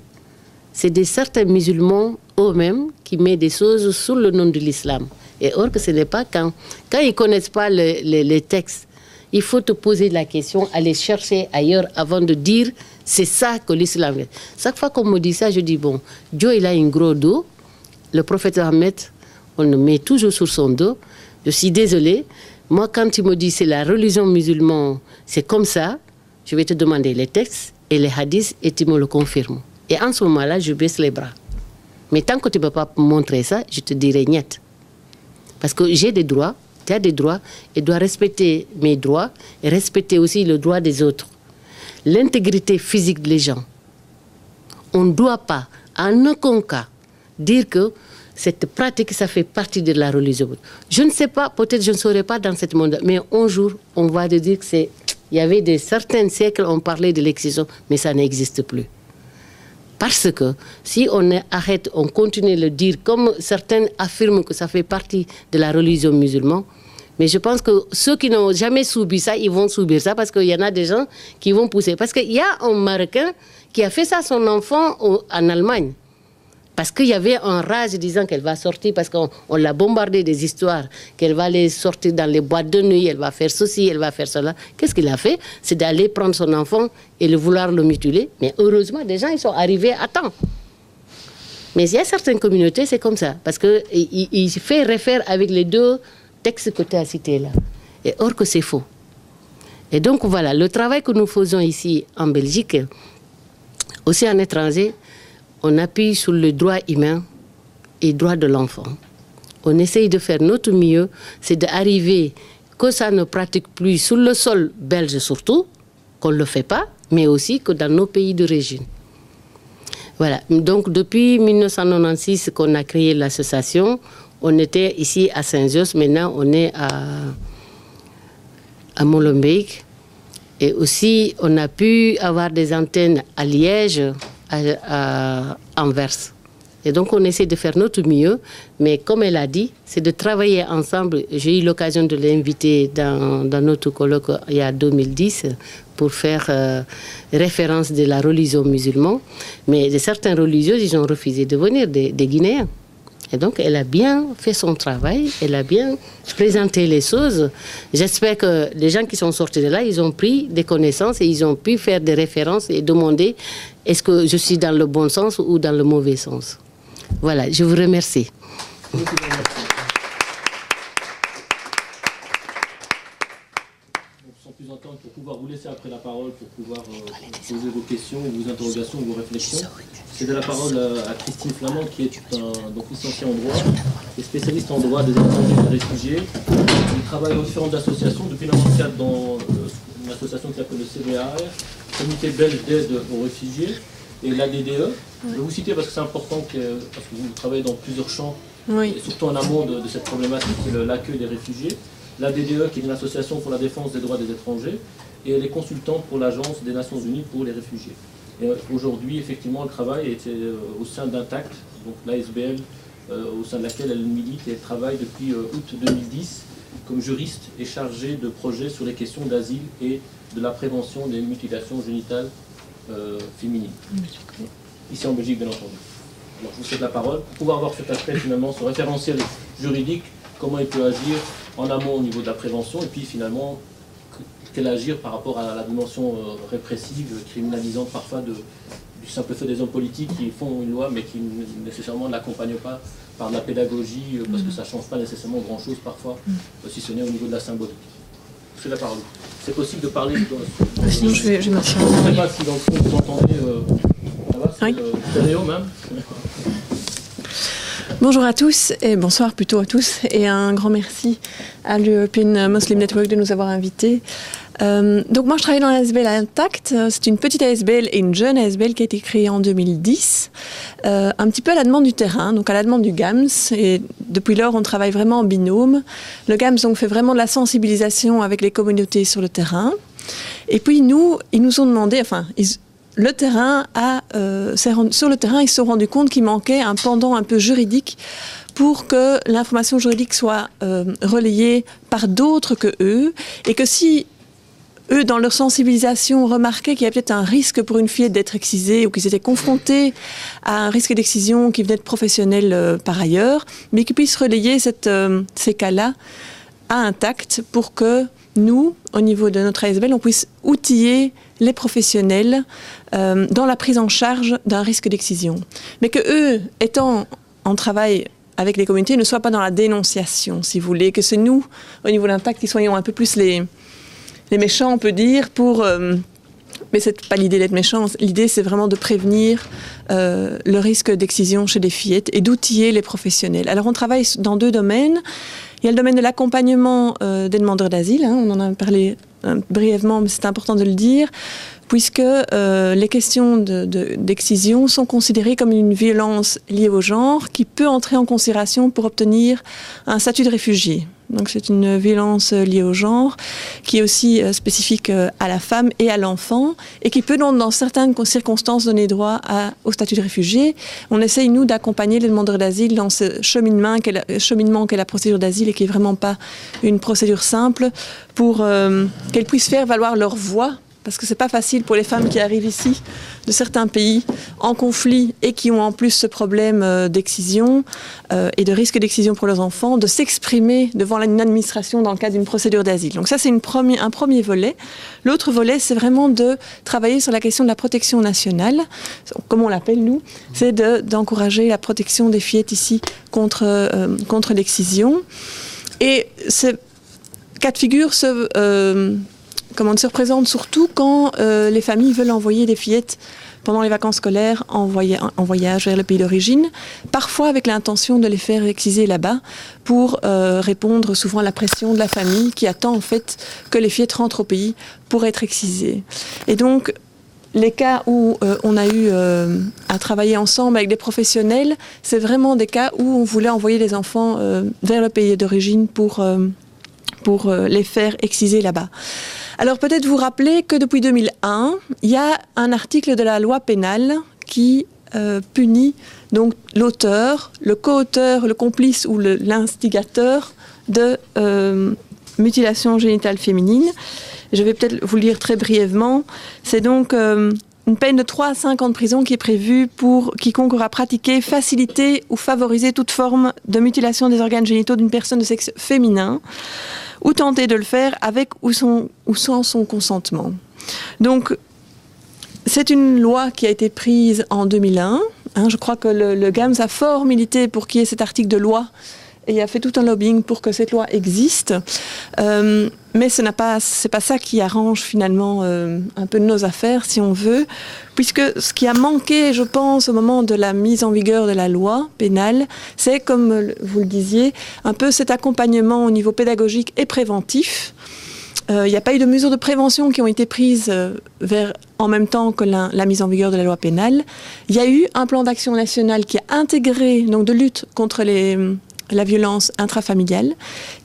C'est certains musulmans eux-mêmes qui mettent des choses sous le nom de l'islam. Et or que ce n'est pas quand ils ne connaissent pas les textes, il faut te poser la question, aller chercher ailleurs avant de dire c'est ça que l'islam est. Chaque fois qu'on me dit ça, je dis bon, Dieu il a un gros dos, le prophète Ahmed, on le met toujours sur son dos. Je suis désolée, moi quand tu me dis c'est la religion musulmane, c'est comme ça, je vais te demander les textes et les hadiths et tu me le confirmes. Et en ce moment-là, je baisse les bras. Mais tant que tu ne peux pas montrer ça, je te dirai niet. Parce que j'ai des droits, tu as des droits, et dois respecter mes droits et respecter aussi le droit des autres. L'intégrité physique des gens. On ne doit pas, en aucun cas, dire que cette pratique, ça fait partie de la religion. Je ne sais pas, peut-être je ne saurais pas dans ce monde, mais un jour, on va dire que c'est... Il y avait certains siècles, on parlait de l'excision, mais ça n'existe plus. Parce que si on arrête, on continue de le dire, comme certains affirment que ça fait partie de la religion musulmane, mais je pense que ceux qui n'ont jamais subi ça, ils vont subir ça parce qu'il y en a des gens qui vont pousser. Parce qu'il y a un Marocain qui a fait ça à son enfant en Allemagne. Parce qu'il y avait un rage disant qu'elle va sortir, parce qu'on l'a bombardé des histoires, qu'elle va aller sortir dans les boîtes de nuit, elle va faire ceci, elle va faire cela. Qu'est-ce qu'il a fait? C'est d'aller prendre son enfant et vouloir le mutiler. Mais heureusement, des gens, ils sont arrivés à temps. Mais il y a certaines communautés, c'est comme ça. Parce qu'il fait référence avec les 2 textes que tu as cités là. Et or que c'est faux. Et donc voilà, le travail que nous faisons ici en Belgique, aussi en étranger, on appuie sur le droit humain et le droit de l'enfant. On essaye de faire notre mieux, c'est d'arriver que ça ne pratique plus sur le sol belge surtout, qu'on ne le fait pas, mais aussi que dans nos pays d'origine. Voilà, donc depuis 1996 qu'on a créé l'association, on était ici à Saint-Jos, maintenant on est à Molenbeek. Et aussi, on a pu avoir des antennes à Liège, à Anvers. Et donc, on essaie de faire notre mieux. Mais comme elle a dit, c'est de travailler ensemble. J'ai eu l'occasion de l'inviter dans notre colloque il y a 2010 pour faire référence de la religion musulmane. Mais de certaines religieuses, ils ont refusé de venir, des Guinéens. Et donc, elle a bien fait son travail, elle a bien présenté les choses. J'espère que les gens qui sont sortis de là, ils ont pris des connaissances et ils ont pu faire des références et demander est-ce que je suis dans le bon sens ou dans le mauvais sens. Voilà, je vous remercie. Sans plus attendre, pour pouvoir vous laisser après la parole, pour pouvoir poser vos questions, vos interrogations, vos réflexions, c'est de la parole à Christine Flamand, qui est donc licenciée en droit, et spécialiste en droit des étrangers et des réfugiés. Elle travaille aux différentes associations, depuis 1994 dans une association qui s'appelle le CVAR, Comité belge d'aide aux réfugiés. Et l'ADDE, je vais vous citer parce que c'est important, parce que vous travaillez dans plusieurs champs, Oui. et surtout en amont de cette problématique, c'est l'accueil des réfugiés. L'ADDE, qui est une association pour la défense des droits des étrangers, et elle est consultante pour l'Agence des Nations Unies pour les réfugiés. Et aujourd'hui, effectivement, le travail est au sein d'Intact, donc l'ASBL, au sein de laquelle elle milite et elle travaille depuis août 2010 comme juriste et chargée de projets sur les questions d'asile et de la prévention des mutilations génitales féminines. Ici en Belgique, bien entendu. Alors, je vous cède la parole pour pouvoir voir cet aspect, finalement, ce référentiel juridique, comment il peut agir en amont au niveau de la prévention, et puis finalement, quel agir par rapport à la dimension répressive, criminalisante parfois du simple fait des hommes politiques qui font une loi, mais qui nécessairement ne l'accompagnent pas par de la pédagogie, parce que ça ne change pas nécessairement grand-chose parfois, si ce n'est au niveau de la symbolique. C'est la parole. C'est possible de parler... Sinon, je vais m'asseoir. Je ne sais pas si dans le fond vous entendez... ça va, c'est Oui. stéréo même. Bonjour à tous, et bonsoir plutôt à tous, et un grand merci à l'European Muslim Network de nous avoir invités. Donc moi je travaille dans l'ASBL Intact, c'est une petite ASBL et une jeune ASBL qui a été créée en 2010, un petit peu à la demande du terrain, donc à la demande du GAMS, et depuis lors on travaille vraiment en binôme. Le GAMS donc fait vraiment de la sensibilisation avec les communautés sur le terrain, et puis ils nous ont demandé, le terrain sur le terrain, ils se sont rendus compte qu'il manquait un pendant un peu juridique pour que l'information juridique soit relayée par d'autres que eux, et que si eux, dans leur sensibilisation, remarquaient qu'il y avait peut-être un risque pour une fillette d'être excisée ou qu'ils étaient confrontés à un risque d'excision qui venait de professionnels par ailleurs, mais qu'ils puissent relayer ces cas-là à Intact pour que nous, au niveau de notre ASBL, on puisse outiller les professionnels dans la prise en charge d'un risque d'excision. Mais que eux, étant en travail avec les communautés, ne soient pas dans la dénonciation, si vous voulez, que c'est nous, au niveau d'Intact, qui soyons un peu plus les méchants, on peut dire, mais c'est pas l'idée d'être méchant, l'idée c'est vraiment de prévenir le risque d'excision chez les fillettes et d'outiller les professionnels. Alors on travaille dans deux domaines. Il y a le domaine de l'accompagnement des demandeurs d'asile, on en a parlé brièvement, mais c'est important de le dire, puisque les questions d'excision sont considérées comme une violence liée au genre qui peut entrer en considération pour obtenir un statut de réfugié. Donc c'est une violence liée au genre qui est aussi spécifique à la femme et à l'enfant et qui peut donc dans certaines circonstances donner droit au statut de réfugié. On essaye nous d'accompagner les demandeurs d'asile dans ce cheminement qu'est la procédure d'asile et qui est vraiment pas une procédure simple pour qu'elles puissent faire valoir leur voix. Parce que c'est pas facile pour les femmes qui arrivent ici de certains pays en conflit et qui ont en plus ce problème d'excision et de risque d'excision pour leurs enfants, de s'exprimer devant une administration dans le cadre d'une procédure d'asile. Donc ça, c'est un premier volet. L'autre volet, c'est vraiment de travailler sur la question de la protection nationale, comme on l'appelle nous, c'est d'encourager la protection des fillettes ici contre l'excision. Et ce cas de figure se représente surtout quand les familles veulent envoyer des fillettes pendant les vacances scolaires en voyage vers le pays d'origine, parfois avec l'intention de les faire exciser là-bas pour répondre souvent à la pression de la famille qui attend en fait que les fillettes rentrent au pays pour être excisées. Et donc, les cas où on a eu à travailler ensemble avec des professionnels, c'est vraiment des cas où on voulait envoyer les enfants vers le pays d'origine pour les faire exciser là-bas. Alors peut-être vous rappeler que depuis 2001, il y a un article de la loi pénale qui punit donc l'auteur, le co-auteur, le complice ou l'instigateur de mutilation génitale féminine. Je vais peut-être vous le lire très brièvement. C'est donc une peine de 3 à 5 ans de prison qui est prévue pour quiconque aura pratiqué, facilité ou favorisé toute forme de mutilation des organes génitaux d'une personne de sexe féminin ou tenter de le faire avec ou sans son consentement. Donc, c'est une loi qui a été prise en 2001. Je crois que le GAMS a fort milité pour qu'il y ait cet article de loi et a fait tout un lobbying pour que cette loi existe. Mais c'est pas ça qui arrange finalement un peu nos affaires, si on veut, puisque ce qui a manqué, je pense, au moment de la mise en vigueur de la loi pénale, c'est, comme vous le disiez, un peu cet accompagnement au niveau pédagogique et préventif il n'y a pas eu de mesures de prévention qui ont été prises en même temps que la mise en vigueur de la loi pénale. Il y a eu un plan d'action national qui a intégré, donc de lutte contre la violence intrafamiliale,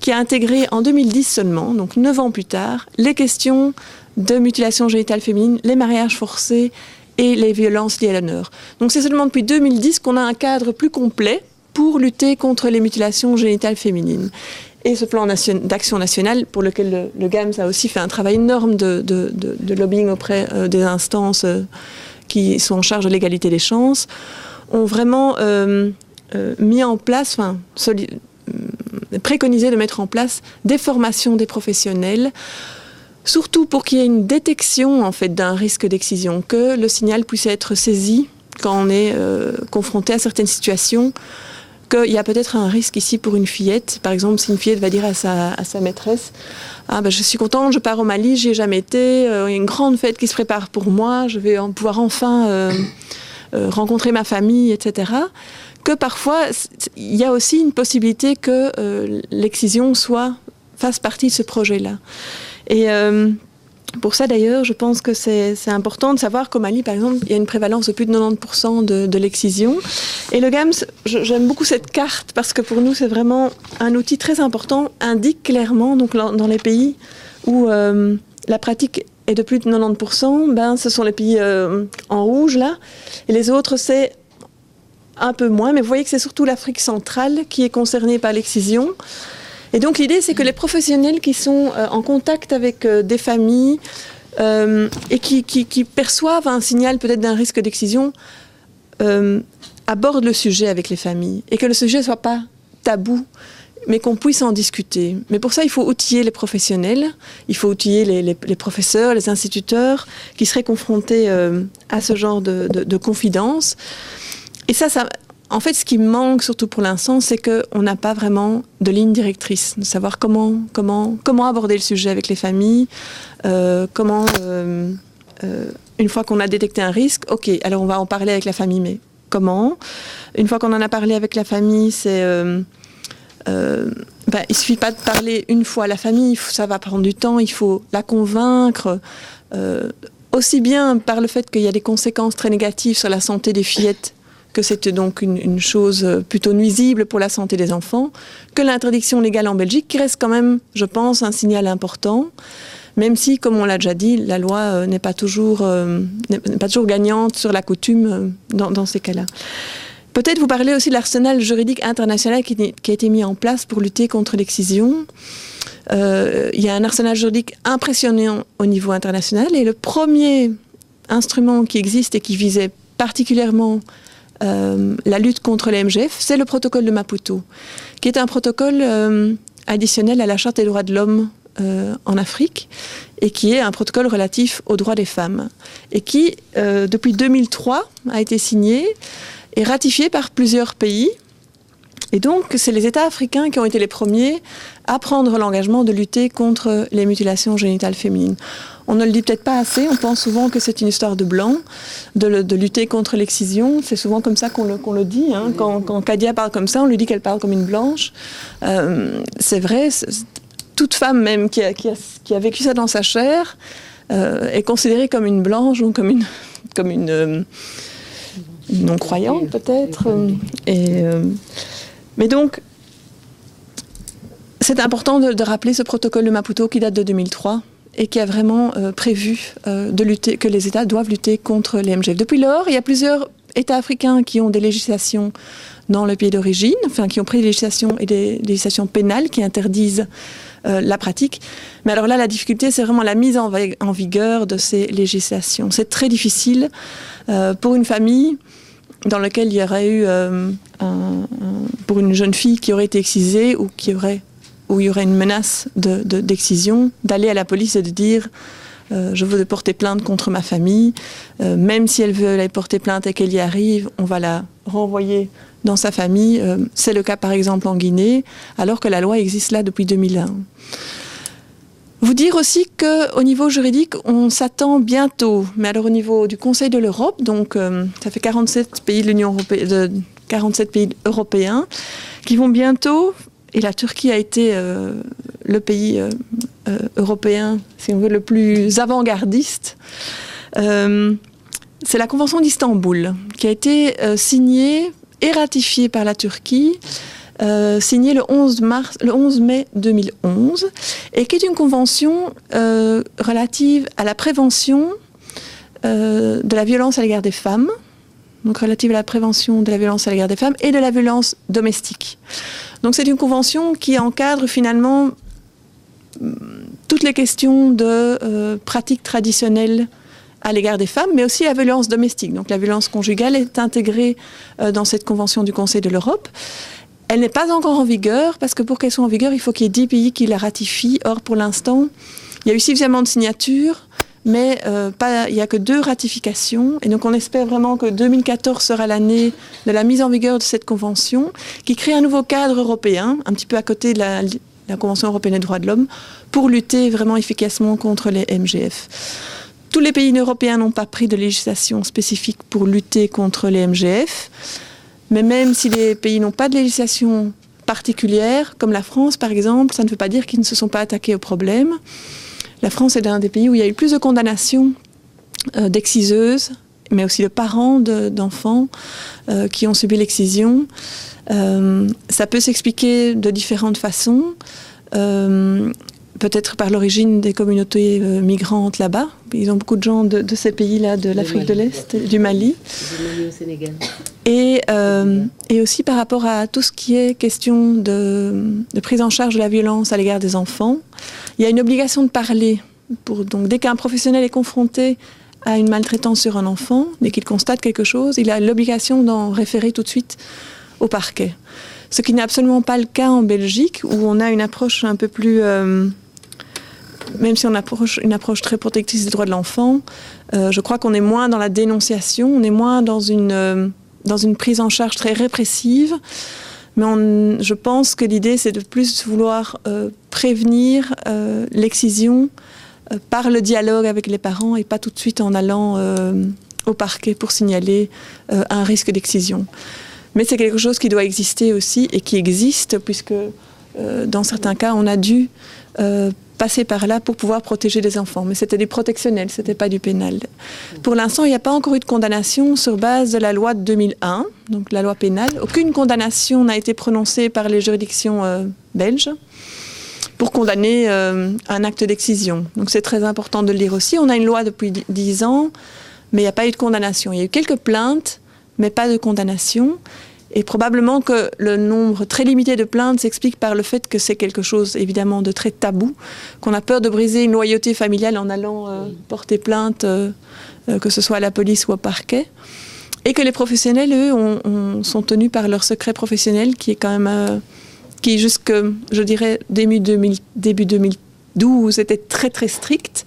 qui a intégré en 2010 seulement, donc 9 ans plus tard, les questions de mutilation génitale féminine, les mariages forcés et les violences liées à l'honneur. Donc c'est seulement depuis 2010 qu'on a un cadre plus complet pour lutter contre les mutilations génitales féminines. Et ce plan d'action national, pour lequel le GAMS a aussi fait un travail énorme de lobbying auprès des instances qui sont en charge de l'égalité des chances, ont vraiment mis en place, préconisé de mettre en place des formations des professionnels, surtout pour qu'il y ait une détection en fait, d'un risque d'excision, que le signal puisse être saisi quand on est confronté à certaines situations, qu'il y a peut-être un risque ici pour une fillette. Par exemple, si une fillette va dire à sa maîtresse « Ah ben je suis contente, je pars au Mali, j'y ai jamais été, il y a une grande fête qui se prépare pour moi, je vais pouvoir enfin rencontrer ma famille, etc. » Que parfois, il y a aussi une possibilité que l'excision fasse partie de ce projet-là. Et pour ça, d'ailleurs, je pense que c'est important de savoir qu'au Mali, par exemple, il y a une prévalence de plus de 90% de l'excision. Et le GAMS, j'aime beaucoup cette carte parce que pour nous, c'est vraiment un outil très important, indique clairement, donc dans les pays où la pratique est de plus de 90%, ce sont les pays en rouge, là. Et les autres, c'est un peu moins, mais vous voyez que c'est surtout l'Afrique centrale qui est concernée par l'excision. Et donc l'idée, c'est que les professionnels qui sont en contact avec des familles et qui perçoivent un signal peut-être d'un risque d'excision abordent le sujet avec les familles et que le sujet ne soit pas tabou, mais qu'on puisse en discuter. Mais pour ça, il faut outiller les professionnels, il faut outiller les professeurs, les instituteurs qui seraient confrontés à ce genre de confidences. Et ça, en fait, ce qui manque surtout pour l'instant, c'est qu'on n'a pas vraiment de ligne directrice, de savoir comment aborder le sujet avec les familles, une fois qu'on a détecté un risque, ok, alors on va en parler avec la famille, mais comment? Une fois qu'on en a parlé avec la famille, il ne suffit pas de parler une fois à la famille, ça va prendre du temps, il faut la convaincre, aussi bien par le fait qu'il y a des conséquences très négatives sur la santé des fillettes, que c'est donc une chose plutôt nuisible pour la santé des enfants, que l'interdiction légale en Belgique, qui reste quand même, je pense, un signal important, même si, comme on l'a déjà dit, la loi n'est pas toujours gagnante sur la coutume dans ces cas-là. Peut-être vous parlez aussi de l'arsenal juridique international qui a été mis en place pour lutter contre l'excision. Il y a un arsenal juridique impressionnant au niveau international, et le premier instrument qui existe et qui visait particulièrement la lutte contre les MGF, c'est le protocole de Maputo, qui est un protocole additionnel à la Charte des droits de l'homme en Afrique, et qui est un protocole relatif aux droits des femmes, et qui, depuis 2003, a été signé et ratifié par plusieurs pays. Et donc, c'est les États africains qui ont été les premiers à prendre l'engagement de lutter contre les mutilations génitales féminines. On ne le dit peut-être pas assez, on pense souvent que c'est une histoire de blanc, de lutter contre l'excision. C'est souvent comme ça qu'on le dit. Hein. Quand Kadia parle comme ça, on lui dit qu'elle parle comme une blanche. C'est vrai, toute femme même qui a vécu ça dans sa chair est considérée comme une blanche ou comme une non-croyante peut-être. Mais donc, c'est important de rappeler ce protocole de Maputo qui date de 2003 et qui a vraiment prévu que les États doivent lutter contre les MGF. Depuis lors, il y a plusieurs États africains qui ont des législations dans le pays d'origine, enfin qui ont pris des législations et des législations pénales qui interdisent la pratique. Mais alors là, la difficulté, c'est vraiment la mise en vigueur de ces législations. C'est très difficile pour une famille dans laquelle il y aurait eu, pour une jeune fille qui aurait été excisée ou où il y aurait une menace d'excision, d'aller à la police et de dire je veux porter plainte contre ma famille, même si elle veut aller porter plainte et qu'elle y arrive, on va la renvoyer dans sa famille. C'est le cas par exemple en Guinée, alors que la loi existe là depuis 2001. Vous dire aussi qu'au niveau juridique, on s'attend bientôt, mais alors au niveau du Conseil de l'Europe, donc ça fait 47 pays de l'Union européenne, 47 pays européens, qui vont bientôt, et la Turquie a été le pays européen, si on veut, le plus avant-gardiste, c'est la Convention d'Istanbul, qui a été signée et ratifiée par la Turquie, signée le 11 mai 2011, et qui est une convention relative à la prévention de la violence à l'égard des femmes, donc relative à la prévention de la violence à l'égard des femmes et de la violence domestique. Donc c'est une convention qui encadre finalement toutes les questions de pratiques traditionnelles à l'égard des femmes, mais aussi la violence domestique. Donc la violence conjugale est intégrée dans cette convention du Conseil de l'Europe. Elle n'est pas encore en vigueur, parce que pour qu'elle soit en vigueur, il faut qu'il y ait 10 pays qui la ratifient. Or, pour l'instant, il y a eu suffisamment de signatures, mais il n'y a que 2 ratifications. Et donc on espère vraiment que 2014 sera l'année de la mise en vigueur de cette convention, qui crée un nouveau cadre européen, un petit peu à côté de la Convention européenne des droits de l'homme, pour lutter vraiment efficacement contre les MGF. Tous les pays européens n'ont pas pris de législation spécifique pour lutter contre les MGF, mais même si les pays n'ont pas de législation particulière, comme la France par exemple, ça ne veut pas dire qu'ils ne se sont pas attaqués au problème. La France est l'un des pays où il y a eu plus de condamnations d'exciseuses, mais aussi de parents d'enfants qui ont subi l'excision. Ça peut s'expliquer de différentes façons. Peut-être par l'origine des communautés migrantes là-bas. Ils ont beaucoup de gens de ces pays-là, de l'Afrique de l'Est, du Mali. Du Mali au Sénégal. Et aussi par rapport à tout ce qui est question de prise en charge de la violence à l'égard des enfants. Il y a une obligation de parler. Donc, dès qu'un professionnel est confronté à une maltraitance sur un enfant, dès qu'il constate quelque chose, il a l'obligation d'en référer tout de suite au parquet. Ce qui n'est absolument pas le cas en Belgique, où on a une approche un peu plus... même si on approche une approche très protectrice des droits de l'enfant, je crois qu'on est moins dans la dénonciation, on est moins dans une prise en charge très répressive. Mais je pense que l'idée, c'est de plus vouloir prévenir l'excision par le dialogue avec les parents et pas tout de suite en allant au parquet pour signaler un risque d'excision. Mais c'est quelque chose qui doit exister aussi et qui existe, puisque dans certains cas, on a dû passer par là pour pouvoir protéger les enfants. Mais c'était du protectionnel, ce n'était pas du pénal. Pour l'instant, il n'y a pas encore eu de condamnation sur base de la loi de 2001, donc la loi pénale. Aucune condamnation n'a été prononcée par les juridictions belges pour condamner un acte d'excision. Donc c'est très important de le dire aussi. On a une loi depuis 10 ans, mais il n'y a pas eu de condamnation. Il y a eu quelques plaintes, mais pas de condamnation. Et probablement que le nombre très limité de plaintes s'explique par le fait que c'est quelque chose, évidemment, de très tabou, qu'on a peur de briser une loyauté familiale en allant porter plainte, que ce soit à la police ou au parquet. Et que les professionnels, eux, sont tenus par leur secret professionnel, qui est quand même... qui jusque, je dirais, début 2012, était très très strict.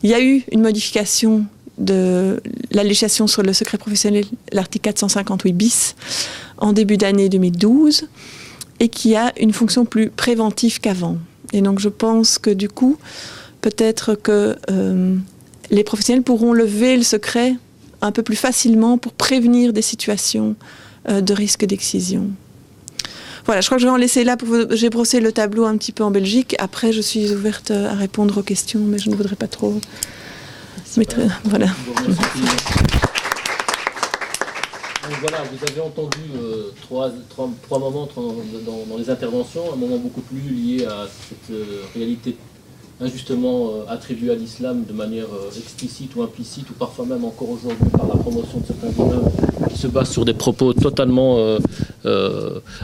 Il y a eu une modification de la législation sur le secret professionnel, l'article 458 bis, en début d'année 2012, et qui a une fonction plus préventive qu'avant. Et donc je pense que du coup, peut-être que les professionnels pourront lever le secret un peu plus facilement pour prévenir des situations de risque d'excision. Voilà, je crois que je vais en laisser là. J'ai brossé le tableau un petit peu en Belgique. Après, je suis ouverte à répondre aux questions, mais je ne voudrais pas trop... Voilà. Donc voilà, vous avez entendu trois moments dans les interventions. Un moment beaucoup plus lié à cette réalité injustement attribuée à l'islam de manière explicite ou implicite, ou parfois même encore aujourd'hui par la promotion de certains imams qui se basent sur des propos totalement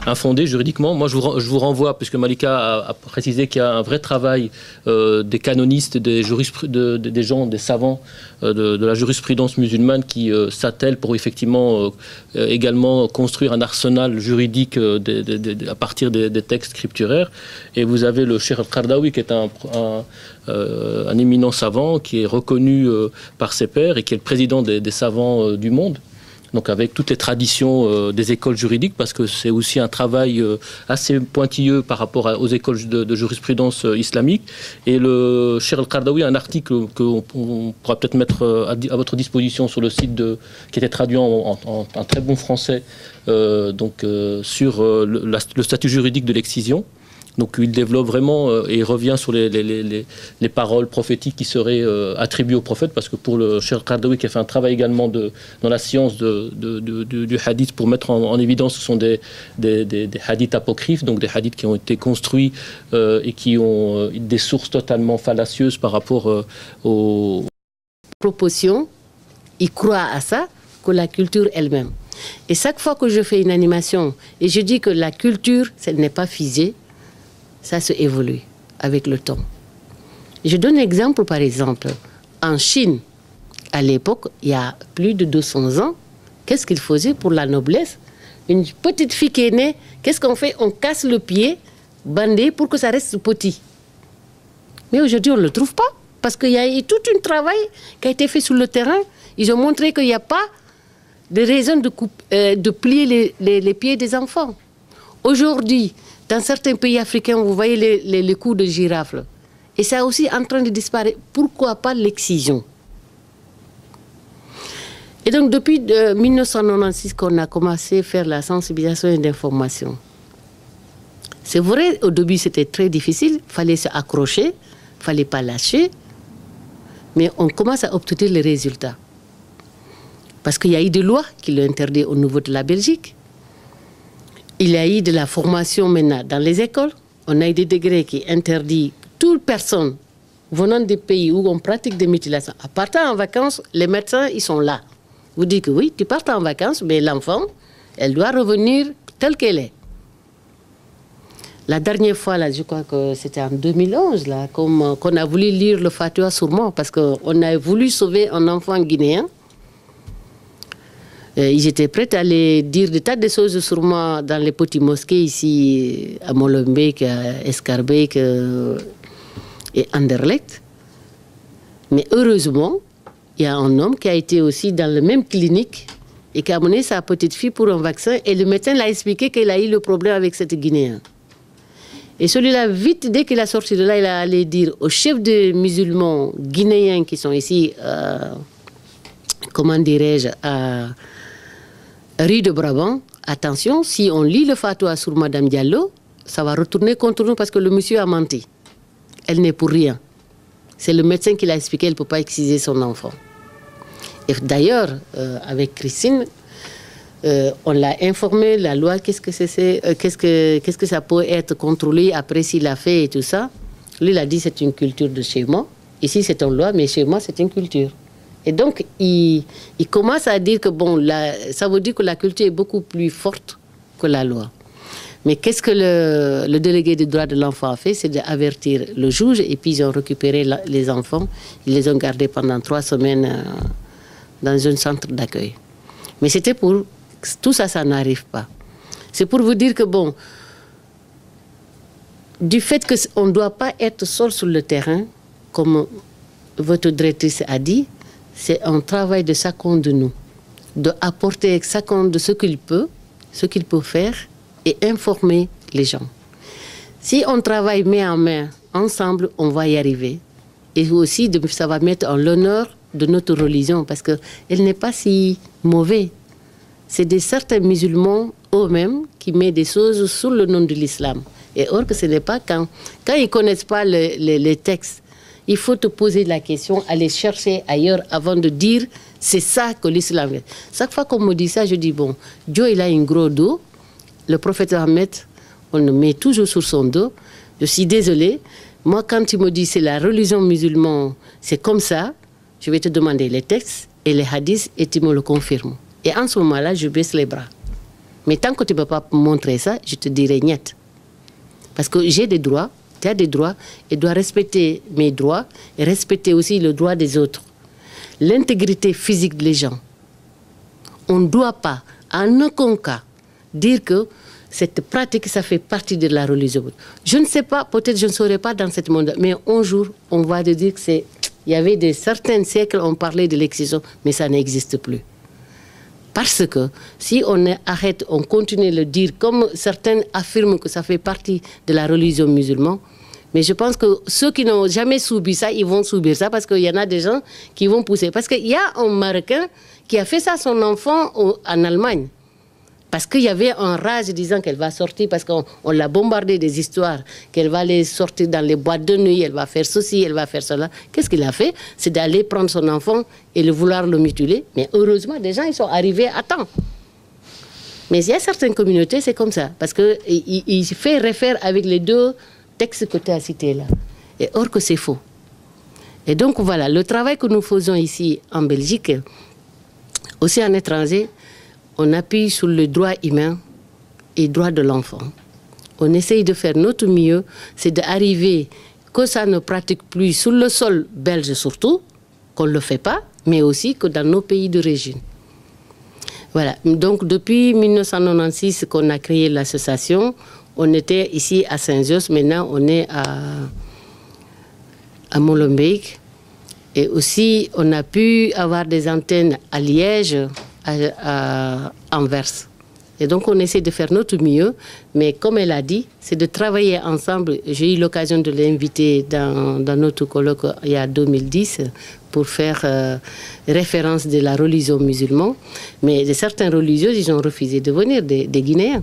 infondés juridiquement. Moi, je vous renvoie, puisque Malika a précisé qu'il y a un vrai travail des canonistes, des gens, des savants de la jurisprudence musulmane qui s'attellent pour effectivement également construire un arsenal juridique à partir des textes scripturaires. Et vous avez le Cheikh Al-Qaradawi, qui est un éminent savant, qui est reconnu par ses pairs et qui est le président des savants du monde. Donc avec toutes les traditions des écoles juridiques, parce que c'est aussi un travail assez pointilleux par rapport aux écoles de jurisprudence islamique. Et le Cheikh Al-Qaradawi a un article qu'on pourra peut-être mettre à votre disposition sur le site qui était traduit en très bon français sur le statut juridique de l'excision. Donc il développe vraiment et il revient sur les paroles prophétiques qui seraient attribuées au prophète, parce que pour le Cheikh Qaradawi, qui a fait un travail également dans la science du hadith pour mettre en évidence, ce sont des hadiths apocryphes, donc des hadiths qui ont été construits et qui ont des sources totalement fallacieuses par rapport aux proportions. Il croit à ça, que la culture elle-même. Et chaque fois que je fais une animation et je dis que la culture, ce n'est pas figé, ça se évolue avec le temps. Je donne un exemple, par exemple. En Chine, à l'époque, il y a plus de 200 ans, qu'est-ce qu'ils faisaient pour la noblesse? Une petite fille qui est née, qu'est-ce qu'on fait? On casse le pied, bandé, pour que ça reste petit. Mais aujourd'hui, on ne le trouve pas, parce qu'il y a eu tout un travail qui a été fait sur le terrain. Ils ont montré qu'il n'y a pas de raison de plier les pieds des enfants. Aujourd'hui, dans certains pays africains, vous voyez les coups de girafe. Et c'est aussi en train de disparaître. Pourquoi pas l'excision? Et donc, depuis 1996 qu'on a commencé à faire la sensibilisation et l'information. C'est vrai, au début, c'était très difficile. Il fallait se accrocher, il ne fallait pas lâcher. Mais on commence à obtenir les résultats. Parce qu'il y a eu des lois qui l'ont interdit au niveau de la Belgique. Il y a eu de la formation maintenant dans les écoles. On a eu des degrés qui interdisent toute personne venant des pays où on pratique des mutilations. En partant en vacances, les médecins, ils sont là. Vous dites que oui, tu partes en vacances, mais l'enfant, elle doit revenir telle qu'elle est. La dernière fois, là, je crois que c'était en 2011, là, qu'on a voulu lire le Fatwa sur moi, parce qu'on a voulu sauver un enfant guinéen. Ils étaient prêts à aller dire des tas de choses sur moi dans les petites mosquées ici, à Molenbeek, à Escarbeek et Anderlecht. Mais heureusement, il y a un homme qui a été aussi dans la même clinique et qui a amené sa petite fille pour un vaccin. Et le médecin l'a expliqué qu'il a eu le problème avec cette Guinéenne. Et celui-là, vite, dès qu'il est sorti de là, il a allé dire aux chefs de musulmans guinéens qui sont ici, comment dirais-je, à Rue de Brabant, attention, si on lit le fatwa sur Madame Diallo, ça va retourner contre nous parce que le monsieur a menti. Elle n'est pour rien. C'est le médecin qui l'a expliqué, elle ne peut pas exciser son enfant. Et d'ailleurs, avec Christine, on l'a informé, la loi, qu'est-ce que ça peut être contrôlé après s'il a fait et tout ça. Lui, il a dit c'est une culture de chez moi. Ici, c'est une loi, mais chez moi, c'est une culture. Et donc, il commence à dire que bon, ça veut dire que la culture est beaucoup plus forte que la loi. Mais qu'est-ce que le délégué des droits de l'enfant a fait? C'est d'avertir le juge et puis ils ont récupéré les enfants. Ils les ont gardés pendant 3 semaines dans un centre d'accueil. Mais c'était pour... Tout ça, ça n'arrive pas. C'est pour vous dire que bon, du fait qu'on ne doit pas être seul sur le terrain, comme votre directrice a dit, c'est un travail de chacun de nous, d'apporter chacun de ce qu'il peut faire et informer les gens. Si on travaille main en main, ensemble, on va y arriver. Et aussi, ça va mettre en l'honneur de notre religion, parce qu'elle n'est pas si mauvaise. C'est certains musulmans eux-mêmes qui mettent des choses sous le nom de l'islam. Et or que ce n'est pas quand ils ne connaissent pas les textes. Il faut te poser la question, aller chercher ailleurs avant de dire c'est ça que l'islam est. Chaque fois qu'on me dit ça, je dis bon, Dieu il a un gros dos. Le prophète Ahmed, on le met toujours sur son dos. Je suis désolée. Moi, quand tu me dis c'est la religion musulmane, c'est comme ça, je vais te demander les textes et les hadiths et tu me le confirmes. Et en ce moment-là, je baisse les bras. Mais tant que tu ne peux pas montrer ça, je te dirai niet. Parce que j'ai des droits, tu as des droits, et dois respecter mes droits et respecter aussi le droit des autres. L'intégrité physique des gens. On ne doit pas, en aucun cas, dire que cette pratique, ça fait partie de la religion. Je ne sais pas, peut-être je ne saurais pas dans ce monde, mais un jour, on va dire que c'est... Il y avait certains siècles, on parlait de l'excision, mais ça n'existe plus. Parce que si on arrête, on continue de le dire, comme certains affirment que ça fait partie de la religion musulmane, mais je pense que ceux qui n'ont jamais subi ça, ils vont subir ça parce qu'il y en a des gens qui vont pousser. Parce qu'il y a un Marocain qui a fait ça à son enfant en Allemagne. Parce qu'il y avait un rage disant qu'elle va sortir, parce qu'on l'a bombardée des histoires, qu'elle va aller sortir dans les boîtes de nuit, elle va faire ceci, elle va faire cela. Qu'est-ce qu'il a fait? C'est d'aller prendre son enfant et vouloir le mutiler. Mais heureusement, des gens, ils sont arrivés à temps. Mais il y a certaines communautés, c'est comme ça. Parce qu'il fait référence avec les deux textes que tu as cités là. Et or que c'est faux. Et donc voilà, le travail que nous faisons ici en Belgique, aussi en étranger, on appuie sur le droit humain et le droit de l'enfant. On essaye de faire notre mieux, c'est d'arriver que ça ne pratique plus sur le sol belge surtout, qu'on ne le fait pas, mais aussi que dans nos pays d'origine. Voilà, donc depuis 1996 qu'on a créé l'association, on était ici à Saint-Jos, maintenant on est à Molenbeek. Et aussi, on a pu avoir des antennes à Liège, à Anvers. Et donc, on essaie de faire notre mieux. Mais comme elle a dit, c'est de travailler ensemble. J'ai eu l'occasion de l'inviter dans notre colloque il y a 2010 pour faire référence de la religion musulmane. Mais de certaines religieuses, ils ont refusé de venir, des Guinéens.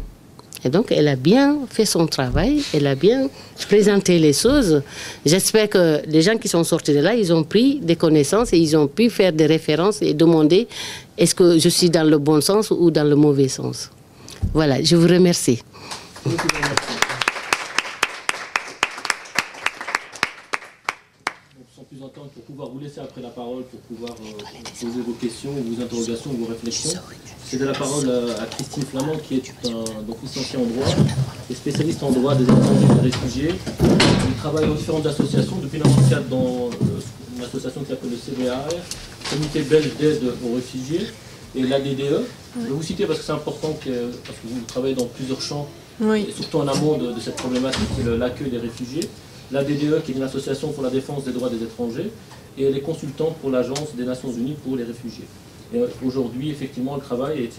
Et donc, elle a bien fait son travail, elle a bien présenté les choses. J'espère que les gens qui sont sortis de là, ils ont pris des connaissances et ils ont pu faire des références et demander est-ce que je suis dans le bon sens ou dans le mauvais sens. Voilà, je vous remercie. Sans plus attendre, pour pouvoir vous laisser après la parole, pour pouvoir poser vos questions, vos interrogations, vos réflexions, c'est de la parole à Christine Flamand, qui est donc licenciée en droit et spécialiste en droit des étrangers et des réfugiés. Elle travaille dans différentes associations, depuis 1994 dans une association qui s'appelle le CBAR, Comité belge d'aide aux réfugiés, et l'ADDE. Je vais vous citer parce que c'est important, parce que vous travaillez dans plusieurs champs, Oui. et surtout en amont de cette problématique, qui est l'accueil des réfugiés. L'ADDE, qui est une association pour la défense des droits des étrangers, et elle est consultante pour l'Agence des Nations Unies pour les réfugiés. Et aujourd'hui, effectivement, elle travaille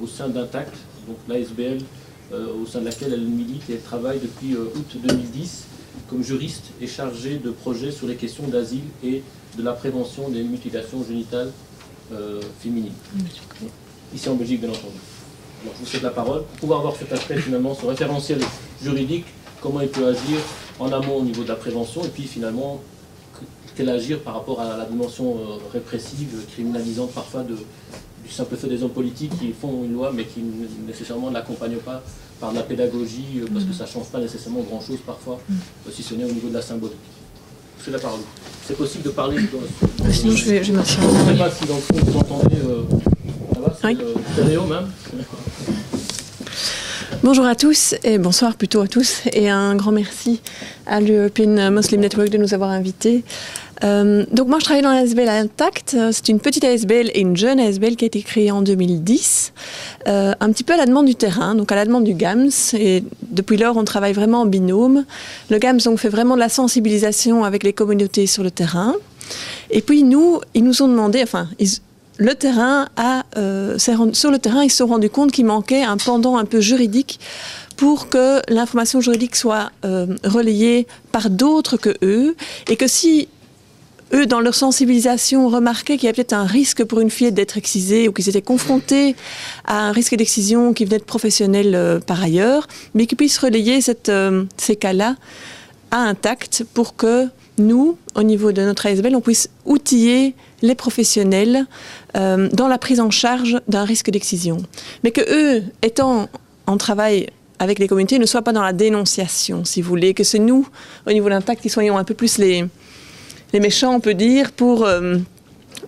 au sein d'Intact, donc l'ASBL, au sein de laquelle elle milite et elle travaille depuis août 2010 comme juriste et chargée de projets sur les questions d'asile et de la prévention des mutilations génitales féminines. Ici en Belgique, bien entendu. Alors, je vous cède la parole pour pouvoir voir cet aspect, finalement, ce référentiel juridique, comment il peut agir en amont au niveau de la prévention, et puis finalement, quel agir par rapport à la dimension répressive, criminalisante parfois du simple fait des hommes politiques qui font une loi mais qui nécessairement ne l'accompagnent pas par de la pédagogie, parce que ça ne change pas nécessairement grand-chose parfois, si ce n'est au niveau de la symbolique. C'est la parole. C'est possible de parler... Sinon, je vais m'asseoir. Je ne sais pas si dans le fond vous entendez... ça va, c'est Oui. stéréo même. Bonjour à tous, et bonsoir plutôt à tous, et un grand merci à l'European Muslim Network de nous avoir invités. Donc moi je travaille dans l'ASBL Intact, c'est une petite ASBL et une jeune ASBL qui a été créée en 2010, un petit peu à la demande du terrain, donc à la demande du GAMS, et depuis lors on travaille vraiment en binôme. Le GAMS donc fait vraiment de la sensibilisation avec les communautés sur le terrain, et puis nous, ils nous ont demandé, sur le terrain, ils se sont rendus compte qu'il manquait un pendant un peu juridique pour que l'information juridique soit relayée par d'autres que eux, et que si eux, dans leur sensibilisation, remarquaient qu'il y avait peut-être un risque pour une fillette d'être excisée ou qu'ils étaient confrontés à un risque d'excision qui venait de professionnels par ailleurs, mais qu'ils puissent relayer ces cas-là à Intact pour que nous, au niveau de notre ASBL, on puisse outiller les professionnels dans la prise en charge d'un risque d'excision. Mais que eux, étant en travail avec les communautés, ne soient pas dans la dénonciation, si vous voulez, que c'est nous, au niveau d'Intact, qui soyons un peu plus les méchants, on peut dire,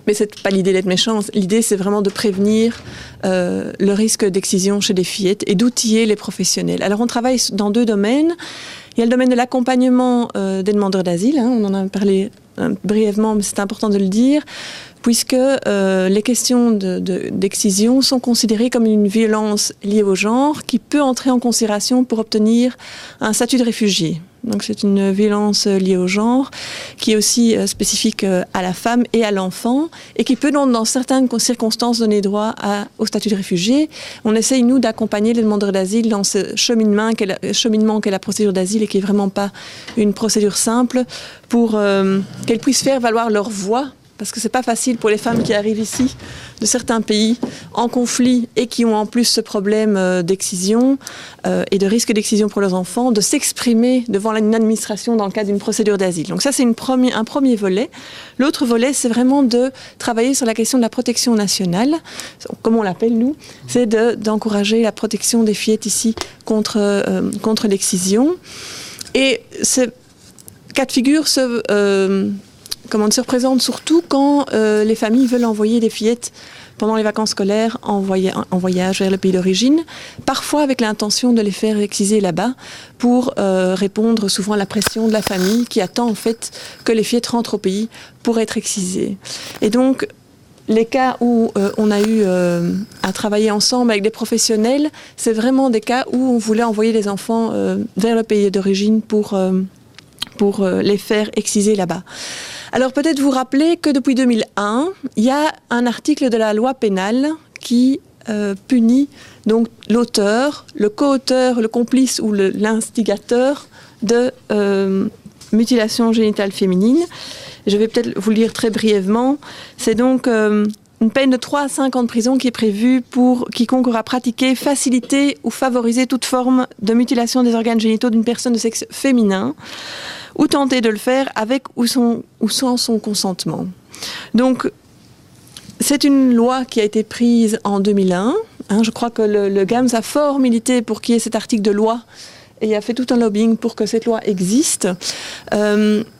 mais c'est pas l'idée d'être méchant, l'idée c'est vraiment de prévenir le risque d'excision chez les fillettes et d'outiller les professionnels. Alors on travaille dans deux domaines. Il y a le domaine de l'accompagnement des demandeurs d'asile, on en a parlé brièvement, mais c'est important de le dire, puisque les questions d'excision sont considérées comme une violence liée au genre qui peut entrer en considération pour obtenir un statut de réfugié. Donc c'est une violence liée au genre qui est aussi spécifique à la femme et à l'enfant et qui peut donc dans certaines circonstances donner droit au statut de réfugié. On essaye nous d'accompagner les demandeurs d'asile dans ce cheminement qu'est la procédure d'asile et qui est vraiment pas une procédure simple pour qu'elles puissent faire valoir leur voix. parce que c'est pas facile pour les femmes qui arrivent ici de certains pays en conflit et qui ont en plus ce problème d'excision et de risque d'excision pour leurs enfants, de s'exprimer devant une administration dans le cadre d'une procédure d'asile. Donc ça, c'est un premier volet. L'autre volet, c'est vraiment de travailler sur la question de la protection nationale, comme on l'appelle nous, c'est d'encourager la protection des fillettes ici contre l'excision. Et ce cas de figure se représente surtout quand les familles veulent envoyer des fillettes pendant les vacances scolaires en voyage vers le pays d'origine, parfois avec l'intention de les faire exciser là-bas pour répondre souvent à la pression de la famille qui attend en fait que les fillettes rentrent au pays pour être excisées. Et donc, les cas où on a eu à travailler ensemble avec des professionnels, c'est vraiment des cas où on voulait envoyer les enfants vers le pays d'origine pour les faire exciser là-bas. Alors peut-être vous rappeler que depuis 2001, il y a un article de la loi pénale qui punit donc l'auteur, le co-auteur, le complice ou l'instigateur de mutilation génitale féminine. Je vais peut-être vous le lire très brièvement. C'est donc une peine de 3 à 5 ans de prison qui est prévue pour quiconque aura pratiqué, facilité ou favorisé toute forme de mutilation des organes génitaux d'une personne de sexe féminin ou tenté de le faire avec ou sans son consentement. Donc, c'est une loi qui a été prise en 2001. Je crois que le GAMS a fort milité pour qu'il y ait cet article de loi et il a fait tout un lobbying pour que cette loi existe.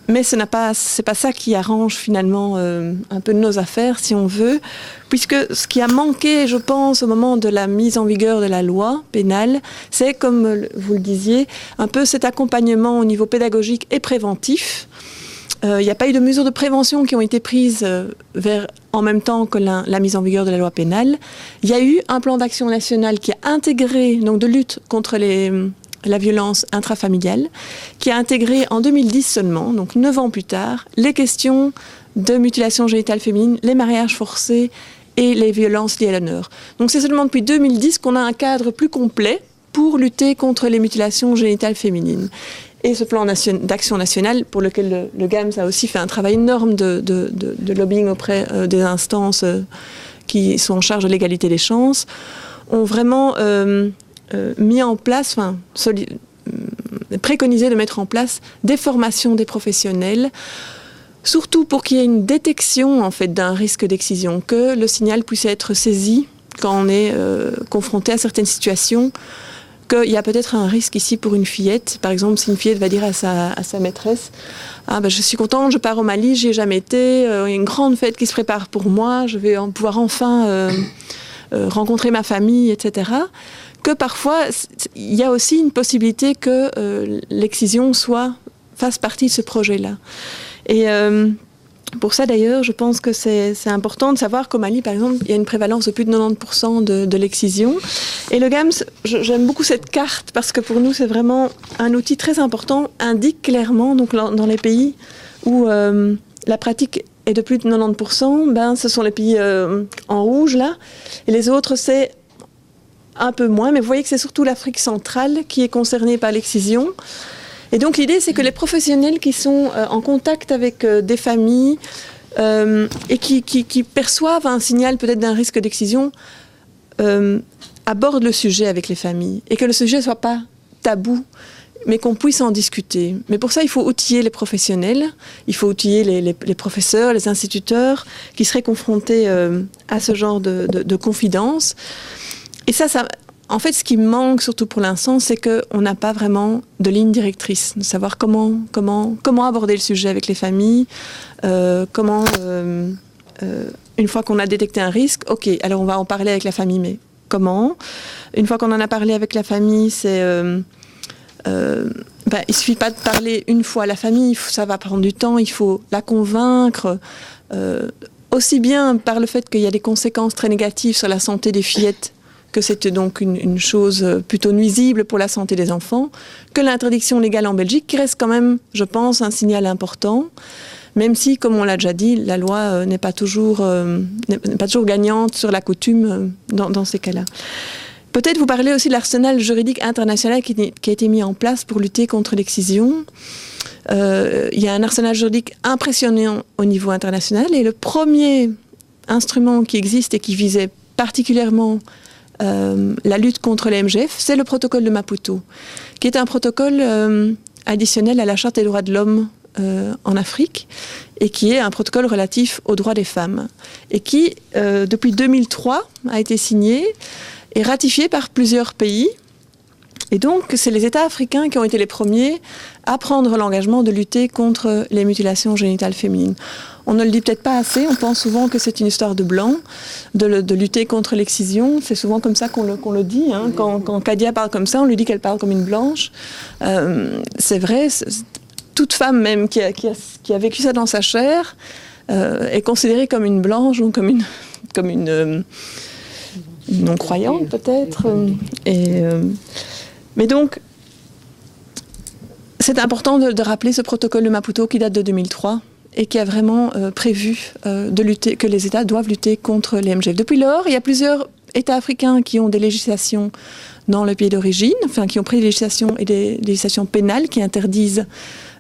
Mais c'est pas ça qui arrange finalement un peu nos affaires, si on veut, puisque ce qui a manqué, je pense, au moment de la mise en vigueur de la loi pénale, c'est, comme vous le disiez, un peu cet accompagnement au niveau pédagogique et préventif. Il n'y a pas eu de mesures de prévention qui ont été prises en même temps que la mise en vigueur de la loi pénale. Il y a eu un plan d'action national qui a intégré, donc de lutte contre la violence intrafamiliale, qui a intégré en 2010 seulement, donc 9 ans plus tard, les questions de mutilation génitale féminine, les mariages forcés et les violences liées à l'honneur. Donc c'est seulement depuis 2010 qu'on a un cadre plus complet pour lutter contre les mutilations génitales féminines. Et ce plan d'action national, pour lequel le GAMS a aussi fait un travail énorme de lobbying auprès des instances qui sont en charge de l'égalité des chances, ont vraiment mis en place, préconisé de mettre en place des formations des professionnels, surtout pour qu'il y ait une détection en fait d'un risque d'excision, que le signal puisse être saisi quand on est confronté à certaines situations, qu'il y a peut-être un risque ici pour une fillette. Par exemple, si une fillette va dire à sa maîtresse « Ah, je suis contente, je pars au Mali, j'y ai jamais été, il y a une grande fête qui se prépare pour moi, je vais pouvoir enfin rencontrer ma famille, etc. » Que parfois, il y a aussi une possibilité que l'excision fasse partie de ce projet-là. Et pour ça, d'ailleurs, je pense que c'est important de savoir qu'au Mali, par exemple, il y a une prévalence de plus de 90% de l'excision. Et le GAMS, j'aime beaucoup cette carte parce que pour nous, c'est vraiment un outil très important, indique clairement, donc dans les pays où la pratique est de plus de 90%, ce sont les pays en rouge, là. Et les autres, c'est un peu moins, mais vous voyez que c'est surtout l'Afrique centrale qui est concernée par l'excision. Et donc l'idée, c'est que les professionnels qui sont en contact avec des familles et qui perçoivent un signal peut-être d'un risque d'excision abordent le sujet avec les familles et que le sujet ne soit pas tabou, mais qu'on puisse en discuter. Mais pour ça, il faut outiller les professionnels, il faut outiller les professeurs, les instituteurs qui seraient confrontés à ce genre de confidences. Et ça, en fait, ce qui manque surtout pour l'instant, c'est qu'on n'a pas vraiment de ligne directrice, de savoir comment aborder le sujet avec les familles, une fois qu'on a détecté un risque, ok, alors on va en parler avec la famille, mais comment ? Une fois qu'on en a parlé avec la famille, il ne suffit pas de parler une fois à la famille, ça va prendre du temps, il faut la convaincre, aussi bien par le fait qu'il y a des conséquences très négatives sur la santé des fillettes, que c'est donc une chose plutôt nuisible pour la santé des enfants, que l'interdiction légale en Belgique, qui reste quand même, je pense, un signal important, même si, comme on l'a déjà dit, la loi n'est pas toujours gagnante sur la coutume dans ces cas-là. Peut-être vous parlez aussi de l'arsenal juridique international qui a été mis en place pour lutter contre l'excision. Il y a un arsenal juridique impressionnant au niveau international. Et le premier instrument qui existe et qui visait particulièrement la lutte contre les MGF, c'est le protocole de Maputo, qui est un protocole additionnel à la Charte des droits de l'homme en Afrique, et qui est un protocole relatif aux droits des femmes, et qui, depuis 2003, a été signé et ratifié par plusieurs pays. Et donc, c'est les États africains qui ont été les premiers à prendre l'engagement de lutter contre les mutilations génitales féminines. On ne le dit peut-être pas assez, on pense souvent que c'est une histoire de blanc, de lutter contre l'excision. C'est souvent comme ça qu'on le dit. Hein. Quand Kadia parle comme ça, on lui dit qu'elle parle comme une blanche. C'est vrai, toute femme même qui a vécu ça dans sa chair est considérée comme une blanche ou comme une non-croyante peut-être. Mais donc, c'est important de rappeler ce protocole de Maputo qui date de 2003 et qui a vraiment prévu que les États doivent lutter contre les MGF. Depuis lors, il y a plusieurs États africains qui ont des législations dans le pays d'origine, enfin qui ont pris des législations et des législations pénales qui interdisent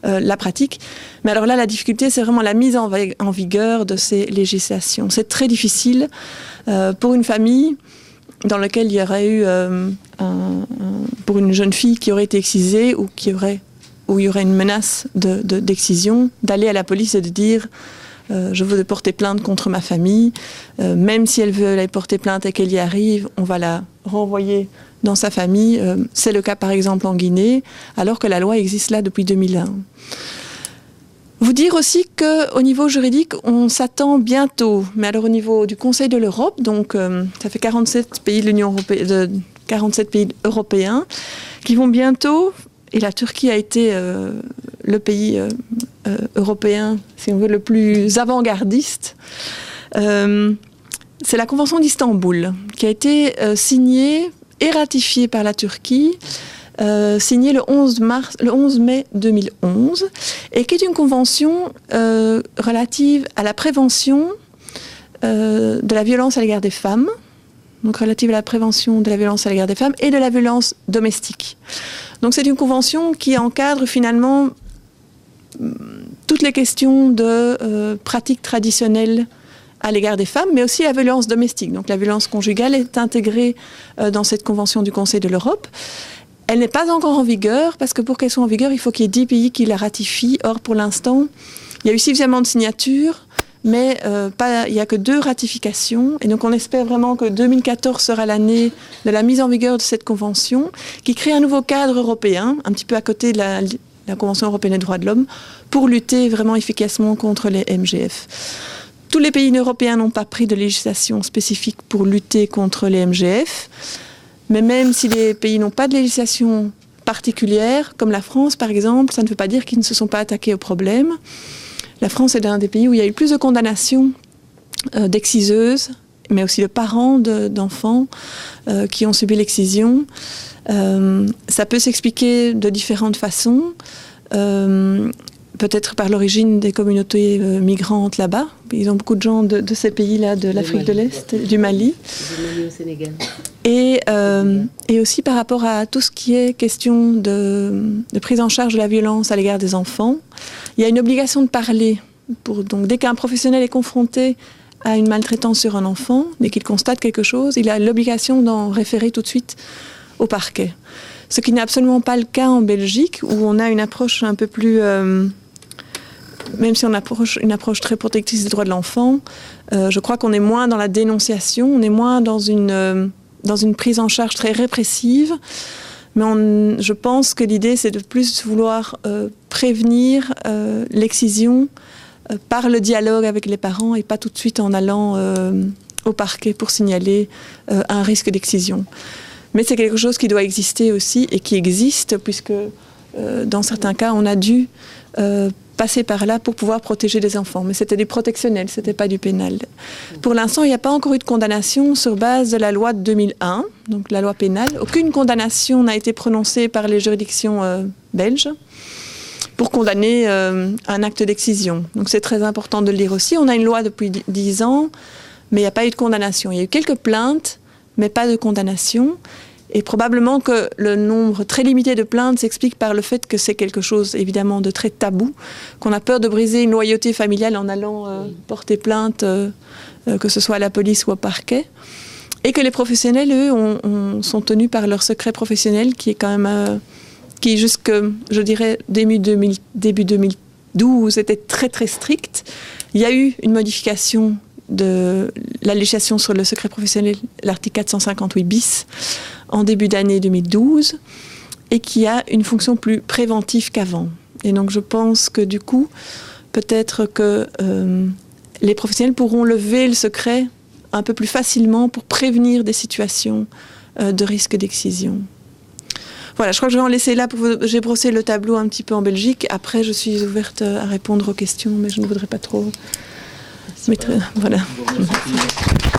la pratique. Mais alors là, la difficulté, c'est vraiment la mise en vigueur de ces législations. C'est très difficile pour une famille dans laquelle il y aurait eu, pour une jeune fille qui aurait été excisée ou où il y aurait une menace d'excision, d'aller à la police et de dire je veux porter plainte contre ma famille. Même si elle veut aller porter plainte et qu'elle y arrive, on va la renvoyer dans sa famille. C'est le cas par exemple en Guinée, alors que la loi existe là depuis 2001. Vous dire aussi qu'au niveau juridique, on s'attend bientôt, mais alors au niveau du Conseil de l'Europe, donc ça fait 47 pays de l'Union européenne, 47 pays européens, qui vont bientôt, et la Turquie a été le pays européen, si on veut, le plus avant-gardiste, c'est la Convention d'Istanbul, qui a été signée et ratifiée par la Turquie, signée le 11 mai 2011, et qui est une convention relative à la prévention de la violence à l'égard des femmes, donc relative à la prévention de la violence à l'égard des femmes et de la violence domestique. Donc c'est une convention qui encadre finalement toutes les questions de pratiques traditionnelles à l'égard des femmes, mais aussi la violence domestique. Donc la violence conjugale est intégrée dans cette convention du Conseil de l'Europe. Elle n'est pas encore en vigueur, parce que pour qu'elle soit en vigueur, il faut qu'il y ait 10 pays qui la ratifient. Or, pour l'instant, il y a eu suffisamment de signatures, mais il n'y a que 2 ratifications. Et donc on espère vraiment que 2014 sera l'année de la mise en vigueur de cette convention, qui crée un nouveau cadre européen, un petit peu à côté de la Convention européenne des droits de l'homme, pour lutter vraiment efficacement contre les MGF. Tous les pays européens n'ont pas pris de législation spécifique pour lutter contre les MGF. Mais même si les pays n'ont pas de législation particulière, comme la France par exemple, ça ne veut pas dire qu'ils ne se sont pas attaqués au problème. La France est un des pays où il y a eu plus de condamnations d'exciseuses, mais aussi de parents d'enfants qui ont subi l'excision. Ça peut s'expliquer de différentes façons. Peut-être par l'origine des communautés migrantes là-bas. Ils ont beaucoup de gens de ces pays-là, de l'Afrique de l'Est, du Mali. Du Mali au Sénégal. Et aussi par rapport à tout ce qui est question de prise en charge de la violence à l'égard des enfants. Il y a une obligation de parler. Donc, dès qu'un professionnel est confronté à une maltraitance sur un enfant, dès qu'il constate quelque chose, il a l'obligation d'en référer tout de suite au parquet. Ce qui n'est absolument pas le cas en Belgique, où on a une approche un peu plus... même si on approche une approche très protectrice des droits de l'enfant, je crois qu'on est moins dans la dénonciation, on est moins dans une prise en charge très répressive. Mais je pense que l'idée, c'est de plus vouloir prévenir l'excision par le dialogue avec les parents et pas tout de suite en allant au parquet pour signaler un risque d'excision. Mais c'est quelque chose qui doit exister aussi et qui existe, puisque dans certains cas, on a dû passer par là pour pouvoir protéger les enfants. Mais c'était du protectionnel, ce n'était pas du pénal. Pour l'instant, il n'y a pas encore eu de condamnation sur base de la loi de 2001, donc la loi pénale. Aucune condamnation n'a été prononcée par les juridictions belges pour condamner un acte d'excision. Donc c'est très important de le lire aussi. On a une loi depuis 10 ans, mais il n'y a pas eu de condamnation. Il y a eu quelques plaintes, mais pas de condamnation. Et probablement que le nombre très limité de plaintes s'explique par le fait que c'est quelque chose évidemment de très tabou, qu'on a peur de briser une loyauté familiale en allant porter plainte, que ce soit à la police ou au parquet. Et que les professionnels, eux, sont tenus par leur secret professionnel qui est quand même, qui jusque, je dirais, début 2012 était très très strict. Il y a eu une modification de la législation sur le secret professionnel, l'article 458 bis, en début d'année 2012, et qui a une fonction plus préventive qu'avant. Et donc je pense que du coup, peut-être que les professionnels pourront lever le secret un peu plus facilement pour prévenir des situations de risque d'excision. Voilà, je crois que je vais en laisser là. J'ai brossé le tableau un petit peu en Belgique. Après, je suis ouverte à répondre aux questions, mais je ne voudrais pas trop... Voilà.